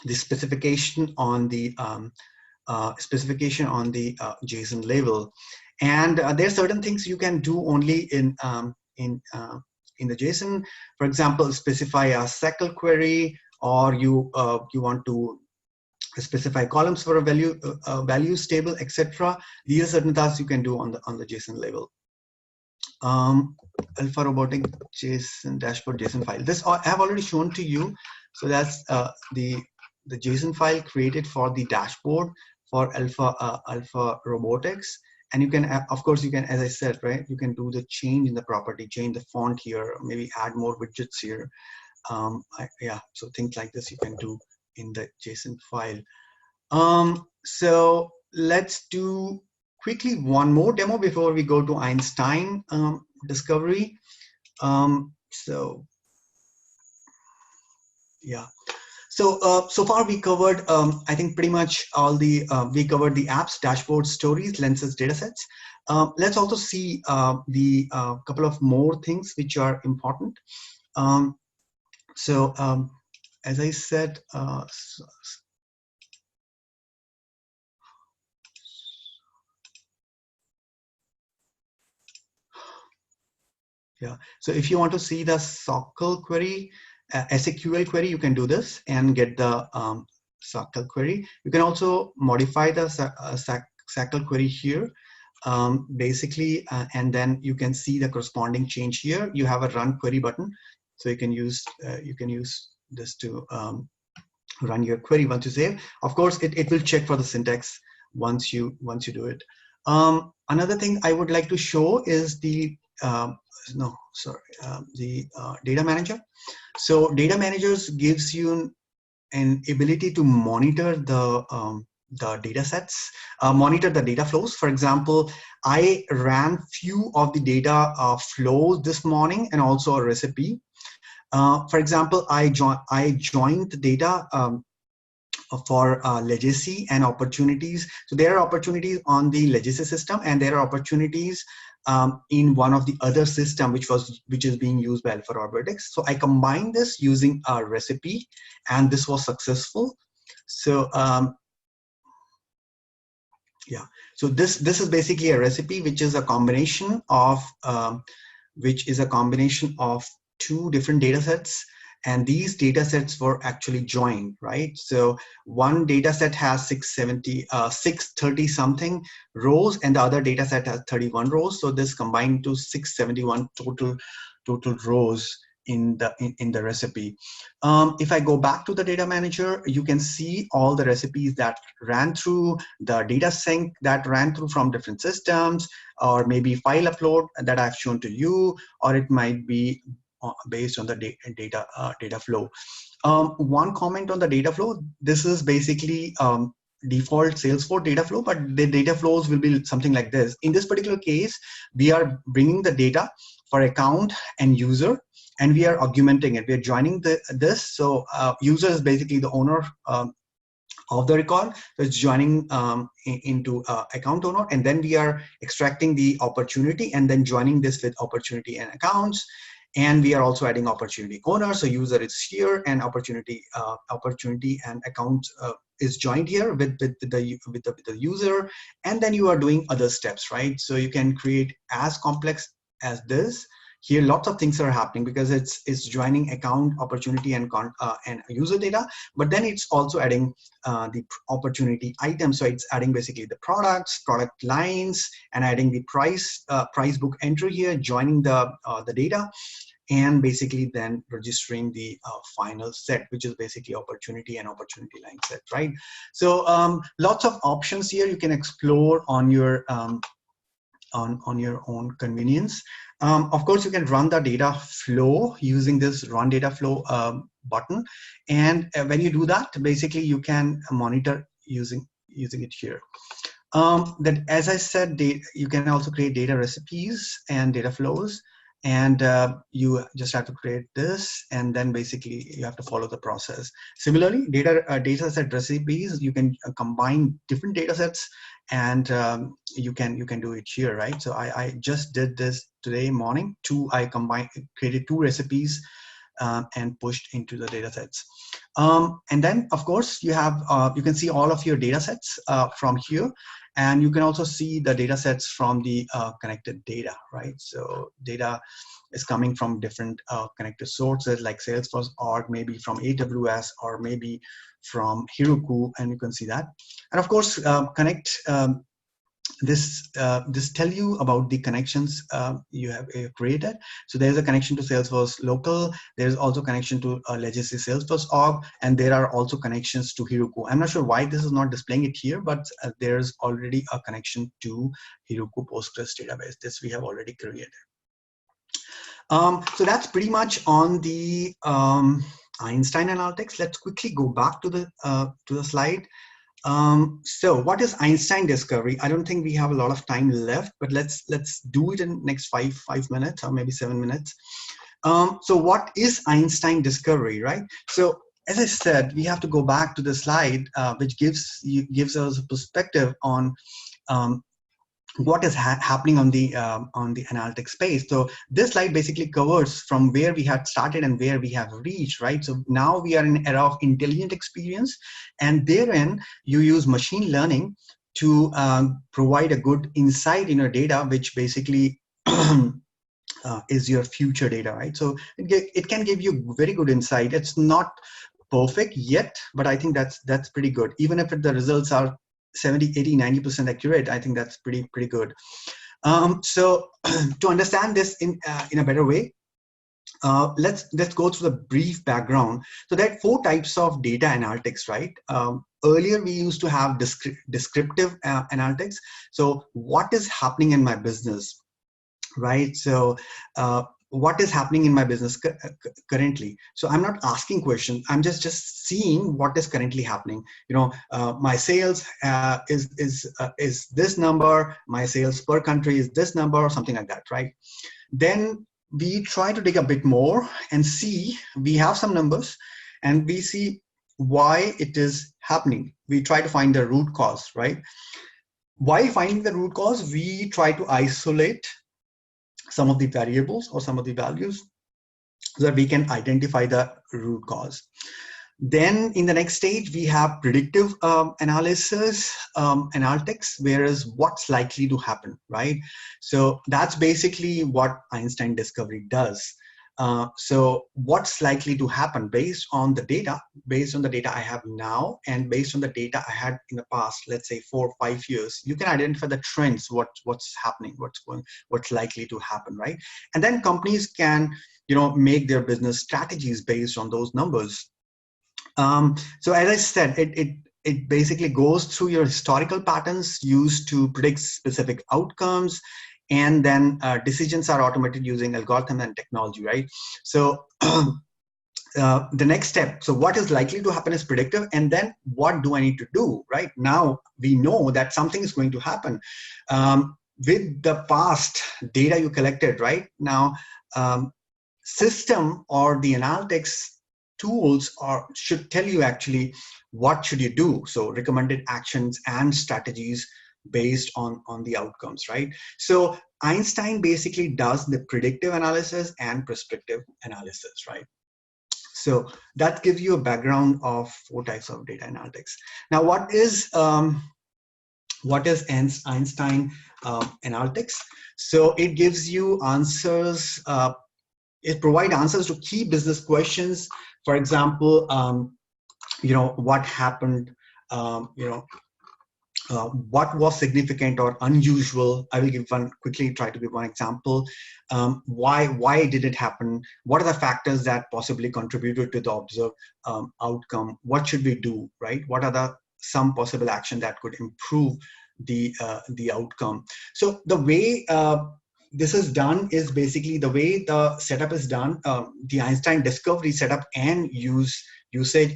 specification on the JSON level. And there are certain things you can do only in the JSON. For example, specify a SQL query, or you want to specify columns for a values table, etc. These are certain tasks you can do on the JSON level. Alpha robotic JSON dashboard JSON file. This I have already shown to you. So that's the JSON file created for the dashboard for Alpha robotics. And you can, of course, you can, as I said, right, you can do the change in the property, change the font here, maybe add more widgets here. Yeah, so things like this you can do in the JSON file. So let's do quickly one more demo before we go to Einstein discovery. So yeah. So so far we covered, I think, pretty much all the, we covered the apps, dashboards, stories, lenses, datasets. Let's also see the couple of more things which are important. As I said, yeah. So if you want to see the SQL query, SQL query, you can do this and get the SQL query. You can also modify the SQL query here, basically, and then you can see the corresponding change here. You have a run query button, so you can use this to run your query once you save. Of course, it will check for the syntax once you do it. Another thing I would like to show is the data manager. So data managers gives you an ability to monitor the data sets, monitor the data flows. For example, I ran few of the data flows this morning and also a recipe. For example, I joined the data for legacy and opportunities. So there are opportunities on the legacy system, and there are opportunities in one of the other system which is being used by Alpha Robotics. So I combined this using a recipe, and this was successful. So yeah, so this is basically a recipe which is a combination of two different data sets, and these data sets were actually joined, right? So one data set has 630 something rows, and the other data set has 31 rows. So this combined to 671 total rows in the recipe. If I go back to the data manager, you can see all the recipes that ran through, the data sync that ran through from different systems, or maybe file upload that I've shown to you, or it might be based on the data flow. One comment on the data flow: this is basically default Salesforce data flow, but the data flows will be something like this. In this particular case, we are bringing the data for account and user, and we are augmenting it. We are joining this. So user is basically the owner of the record, so it's joining into account owner, and then we are extracting the opportunity and then joining this with opportunity and accounts. And we are also adding opportunity owner, so user is here, and opportunity and account is joined here with the user. And then you are doing other steps, right? So you can create as complex as this. Here lots of things are happening because it's joining account, opportunity, and user data, but then it's also adding the opportunity items. So it's adding basically the products, product lines, and adding the price book entry here, joining the data, and basically then registering the final set, which is basically opportunity and opportunity line set, right? So lots of options here you can explore on your own convenience. Of course, you can run the data flow using this run data flow button, and when you do that, basically you can monitor using it here. That, as I said, you can also create data recipes and data flows, and you just have to create this, and then basically you have to follow the process. Similarly, data set recipes, you can combine different data sets, and you can do it here, right? So I just did this today morning. I created two recipes and pushed into the data sets. And then, of course, you can see all of your data sets from here, and you can also see the data sets from the connected data, right? So data is coming from different connected sources like Salesforce, or maybe from AWS, or maybe from Heroku, and you can see that. And of course, this tell you about the connections you have created. So there's a connection to Salesforce local. There's also connection to legacy Salesforce org, and there are also connections to Heroku. I'm not sure why this is not displaying it here, but there's already a connection to Heroku Postgres database. This we have already created. So that's pretty much on the Einstein Analytics. Let's quickly go back to the slide. So what is Einstein discovery? I don't think we have a lot of time left, but let's do it in next five minutes, or maybe 7 minutes. So what is Einstein discovery, right? So as I said, we have to go back to the slide, which gives us a perspective on what is happening on the analytics space. So this slide basically covers from where we had started and where we have reached, right? So now we are in an era of intelligent experience, and therein you use machine learning to provide a good insight in your data, which basically is your future data, right? So it can give you very good insight. It's not perfect yet, but I think that's pretty good. Even if the results are 70, 80, 90% accurate, I think that's pretty good. So to understand this in a better way, let's go through the brief background. So there are 4 types of data analytics, right? Earlier we used to have descriptive analytics. So what is happening in my business, right? So what is happening in my business currently? So I'm not asking questions, I'm just seeing what is currently happening. You know, my sales is this number, my sales per country is this number, or something like that, right? Then we try to dig a bit more and see, we have some numbers and we see why it is happening. We try to find the root cause, right? While finding the root cause, we try to isolate some of the variables or some of the values so that we can identify the root cause. Then in the next stage, we have predictive analysis, analytics, whereas what's likely to happen, right? So that's basically what Einstein discovery does. So what's likely to happen based on the data, I have now, and based on the data I had in the past, let's say 4 or 5 years, you can identify the trends, what's happening, what's likely to happen, right? And then companies can, make their business strategies based on those numbers. So as I said, it basically goes through your historical patterns used to predict specific outcomes, and then decisions are automated using algorithm and technology, right? So the next step, so what is likely to happen is predictive, and then what do I need to do, right? Now we know that something is going to happen with the past data you collected, right? Now system or the analytics tools should tell you actually what should you do, so recommended actions and strategies based on the outcomes, right? So Einstein basically does the predictive analysis and prescriptive analysis, right? So that gives you a background of 4 types of data analytics. Now what is Einstein analytics? So it gives you answers, it provides answers to key business questions. For example, what happened, what was significant or unusual. I will try to give one example. Why did it happen? What are the factors that possibly contributed to the observed outcome? What should we do, right? What are some possible action that could improve the outcome? So the way this is done is basically the way the setup is done. The Einstein discovery setup and usage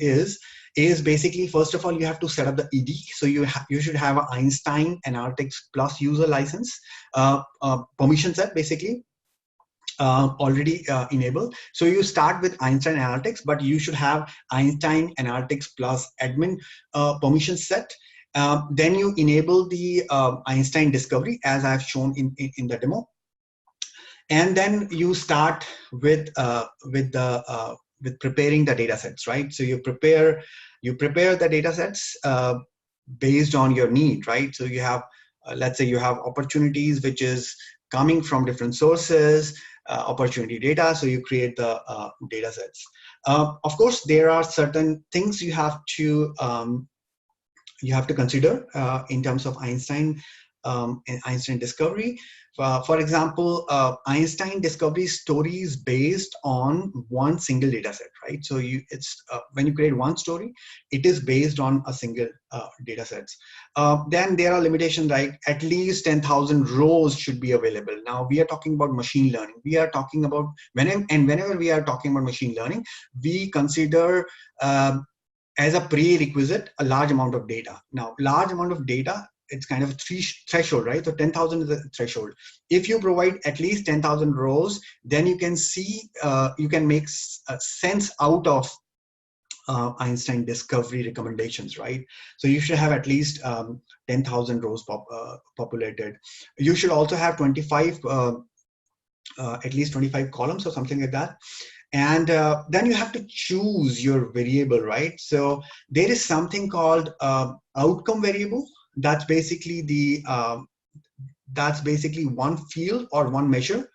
is basically, first of all, you have to set up the ED. So you should have an Einstein Analytics plus user license permission set, basically already enabled. So you start with Einstein Analytics, but you should have Einstein Analytics plus admin permission set. Then you enable the Einstein discovery as I've shown in the demo. And then you start with preparing the data sets, right? So you prepare the data sets based on your need, right? So you have, let's say you have opportunities which is coming from different sources, opportunity data. So you create the data sets. Of course, there are certain things you have to consider in terms of Einstein discovery. For example, Einstein discovery story is based on one single data set, right? So when you create one story, it is based on a single data sets. Then there are limitations like at least 10,000 rows should be available. Now we are talking about machine learning. We are talking about whenever we are talking about machine learning, we consider as a prerequisite a large amount of data. Now, large amount of data, it's kind of a threshold, right? So 10,000 is a threshold. If you provide at least 10,000 rows, then you can see, you can make sense out of Einstein discovery recommendations, right? So you should have at least 10,000 rows populated. You should also have 25, at least 25 columns or something like that. And then you have to choose your variable, right? So there is something called outcome variable. That's basically one field or one measure,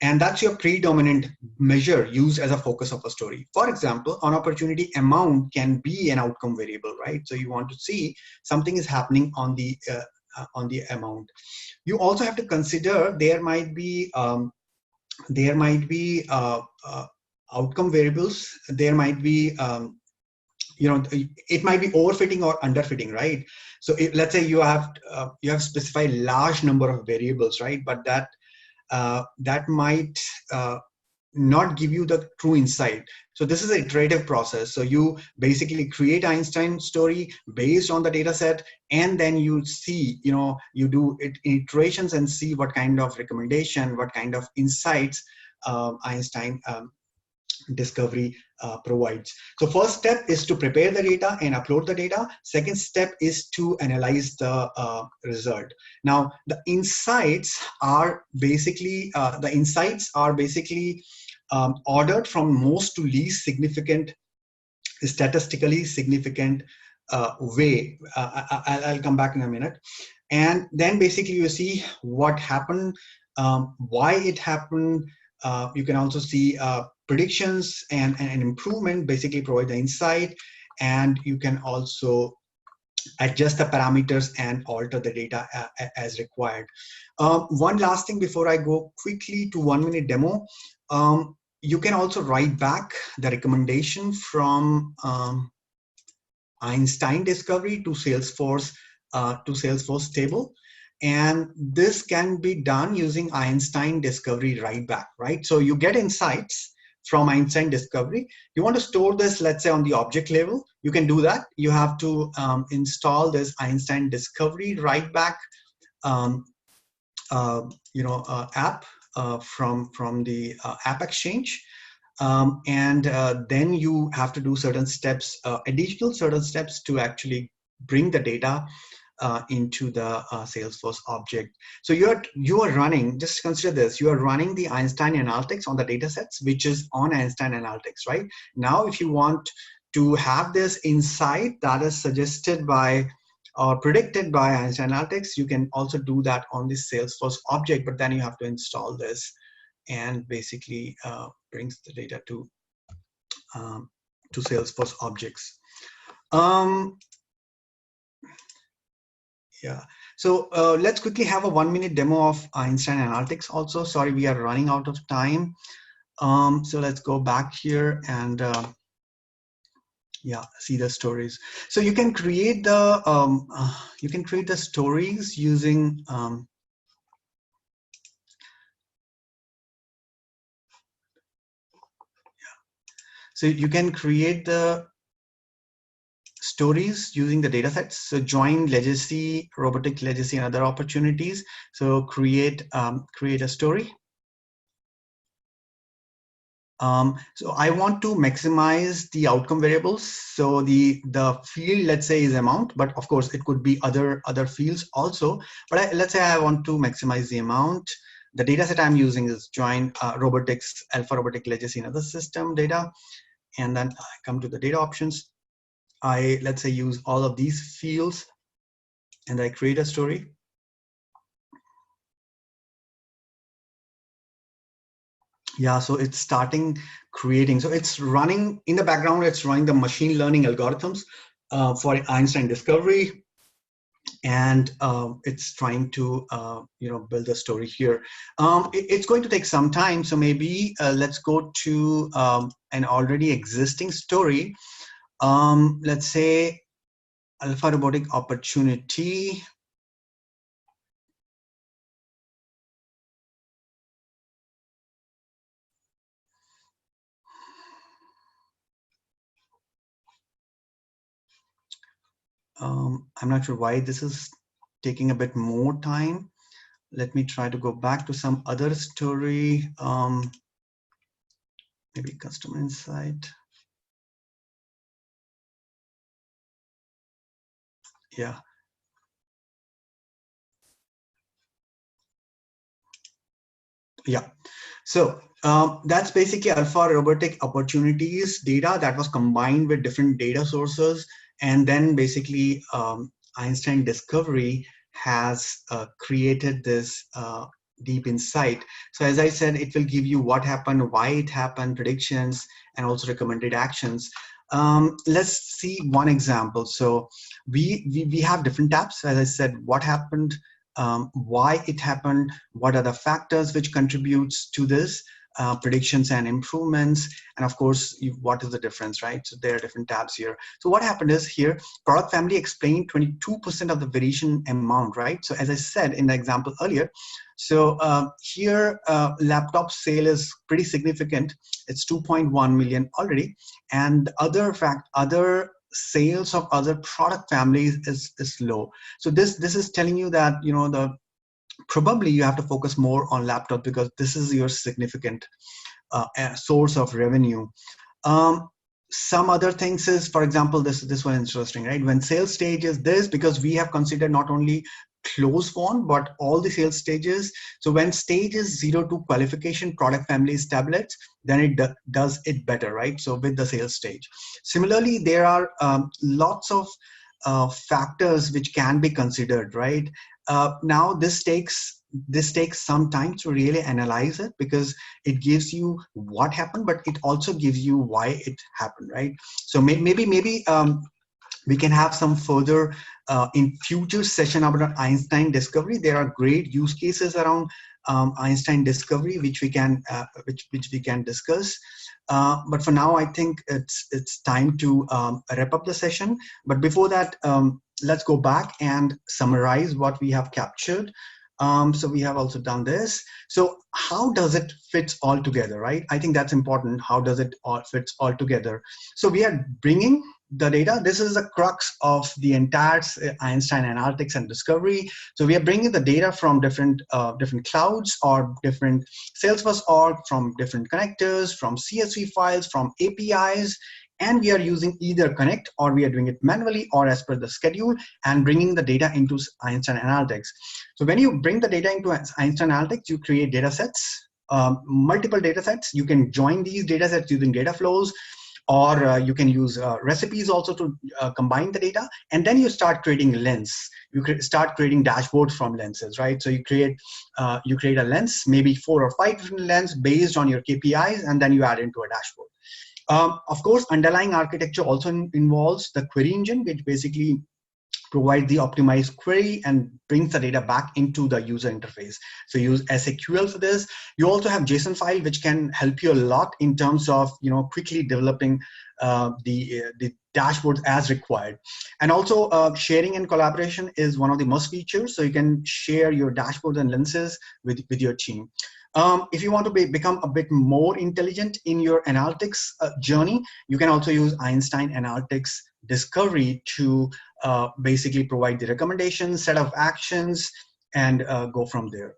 and that's your predominant measure used as a focus of a story. For example, an opportunity amount can be an outcome variable, right? So you want to see something is happening on the amount. You also have to consider there might be outcome variables. There might be it might be overfitting or underfitting, right? So let's say you have specified large number of variables, right? But that might not give you the true insight. So this is an iterative process. So you basically create Einstein story based on the data set, and then you see, you do it in iterations and see what kind of recommendation, what kind of insights Einstein discovery provides. So first step is to prepare the data and upload the data. Second step is to analyze the result. Now the insights are basically ordered from most to least significant statistically significant way. I'll come back in a minute. And then basically you see what happened, why it happened. You can also see predictions and improvement, basically provide the insight. And you can also adjust the parameters and alter the data as required. One last thing before I go quickly to 1 minute demo. You can also write back the recommendation from Einstein Discovery to Salesforce table. And this can be done using Einstein Discovery write back, right? So you get insights from Einstein Discovery. You want to store this, let's say, on the object level. You can do that. You have to install this Einstein Discovery write back app from the App Exchange. And then you have to do certain steps, additional certain steps to actually bring the data into the Salesforce object. So you are running, just consider this, you are running the Einstein Analytics on the data sets, which is on Einstein Analytics, right? Now, if you want to have this insight that is suggested by or predicted by Einstein Analytics, you can also do that on the Salesforce object, but then you have to install this and basically brings the data to Salesforce objects. Yeah, so let's quickly have a 1 minute demo of Einstein Analytics also. Sorry, we are running out of time. So let's go back here and yeah, see the stories. So you can create the stories using so you can create the stories using the data sets. So join legacy, robotic legacy, and other opportunities. So create a story. So I want to maximize the outcome variables. So the field, let's say, is amount, but of course it could be other fields also. But let's say I want to maximize the amount. The data set I'm using is join robotics, alpha robotic legacy, and other system data. And then I come to the data options. Let's say use all of these fields, and I create a story. Yeah, so it's starting creating. So it's running in the background. It's running the machine learning algorithms for Einstein Discovery, and it's trying to build a story here. It's going to take some time. So maybe let's go to an already existing story. Let's say alpha robotic opportunity. I'm not sure why this is taking a bit more time. Let me try to go back to some other story. Maybe customer insight. Yeah. Yeah. So that's basically alpha robotic opportunities data that was combined with different data sources. And then basically Einstein Discovery has created this deep insight. So as I said, it will give you what happened, why it happened, predictions, and also recommended actions. Let's see one example. So we have different tabs. As I said, what happened, why it happened, what are the factors which contributes to this, predictions and improvements, and of course, what is the difference, right? So there are different tabs here. So what happened is here, product family explained 22% of the variation amount, right? So as I said in the example earlier, so here laptop sale is pretty significant. It's 2.1 million already, and other sales of other product families is low. So this is telling you that probably you have to focus more on laptop because this is your significant source of revenue. Some other things is, for example, this one interesting, right? When sales stage is this, because we have considered not only close one, but all the sales stages. So when stage is 0 to qualification, product family is tablets, then it does it better, right? So with the sales stage. Similarly, there are lots of factors which can be considered, right? Now this takes some time to really analyze it, because it gives you what happened, but it also gives you why it happened, right? So maybe we can have some further in future session about Einstein discovery. There are great use cases around Einstein discovery which we can discuss. But for now, I think it's time to wrap up the session. But before that, let's go back and summarize what we have captured. So we have also done this. So how does it fit all together, right? I think that's important. How does it all fits all together? So we are bringing the data. This is the crux of the entire Einstein Analytics and Discovery. So we are bringing the data from different clouds or different Salesforce org, from different connectors, from CSV files, from APIs, and we are using either connect, or we are doing it manually or as per the schedule, and bringing the data into Einstein Analytics. So when you bring the data into Einstein Analytics, you create data sets, multiple data sets. You can join these data sets using data flows, or you can use recipes also to combine the data, and then you start creating lens. You start creating dashboards from lenses, right? So you create a lens, maybe 4 or 5 different lenses based on your KPIs, and then you add into a dashboard. Of course, underlying architecture also involves the query engine, which basically provide the optimized query and brings the data back into the user interface. So you use SQL for this. You also have JSON file, which can help you a lot in terms of quickly developing the dashboards as required. And also sharing and collaboration is one of the must features. So you can share your dashboards and lenses with your team. If you want to become a bit more intelligent in your analytics journey, you can also use Einstein Analytics Discovery to basically provide the recommendations, set of actions, and go from there.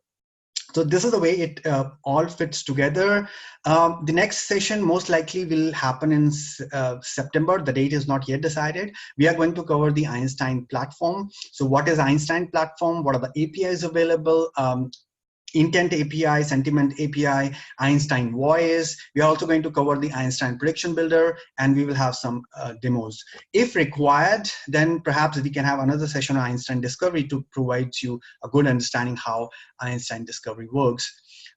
So this is the way it all fits together. The next session most likely will happen in September. The date is not yet decided. We are going to cover the Einstein platform. So what is Einstein platform? What are the APIs available? Intent API, Sentiment API, Einstein Voice. We are also going to cover the Einstein Prediction Builder, and we will have some demos. If required, then perhaps we can have another session on Einstein Discovery to provide you a good understanding how Einstein Discovery works.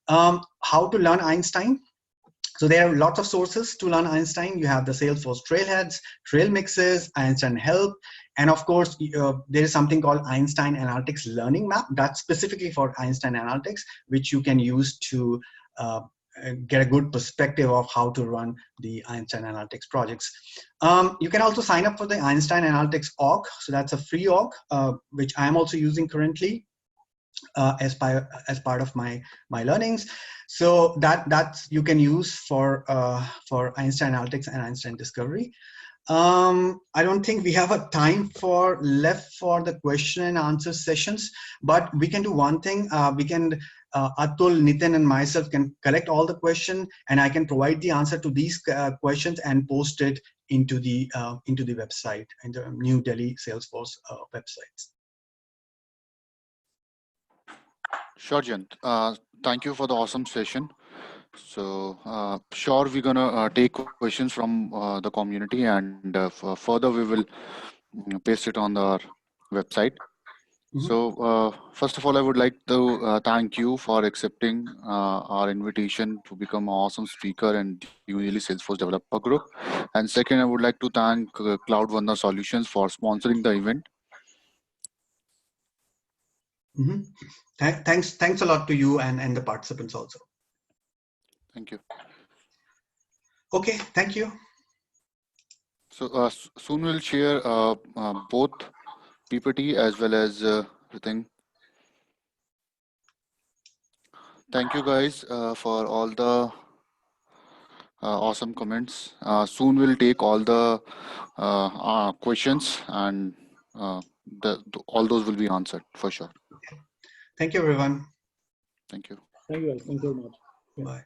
How to learn Einstein? So there are lots of sources to learn Einstein. You have the Salesforce Trailheads, Trail Mixes, Einstein Help, and of course, there is something called Einstein Analytics Learning Map that's specifically for Einstein Analytics, which you can use to get a good perspective of how to run the Einstein Analytics projects. You can also sign up for the Einstein Analytics org. So that's a free org, which I'm also using currently. As part of my learnings, so that's you can use for Einstein Analytics and Einstein Discovery. I don't think we have a time left for the question and answer sessions, but we can do one thing. We can Atul, Nitin, and myself can collect all the questions, and I can provide the answer to these questions and post it into the website, in the New Delhi Salesforce websites. Sure, Jayant. Thank you for the awesome session. So sure, we're gonna take questions from the community, and further we will paste it on our website. Mm-hmm. So first of all, I would like to thank you for accepting our invitation to become an awesome speaker and New Delhi Salesforce Developer Group. And second, I would like to thank Cloud Vandana Solutions for sponsoring the event. Mm-hmm. Thanks a lot to you and the participants also. Thank you. Okay, thank you. So soon we'll share both PPT as well as everything. Thank you guys for all the awesome comments. Soon we'll take all the questions, and all those will be answered for sure. Thank you, everyone. Thank you. Thank you guys. Thank you very much. Bye.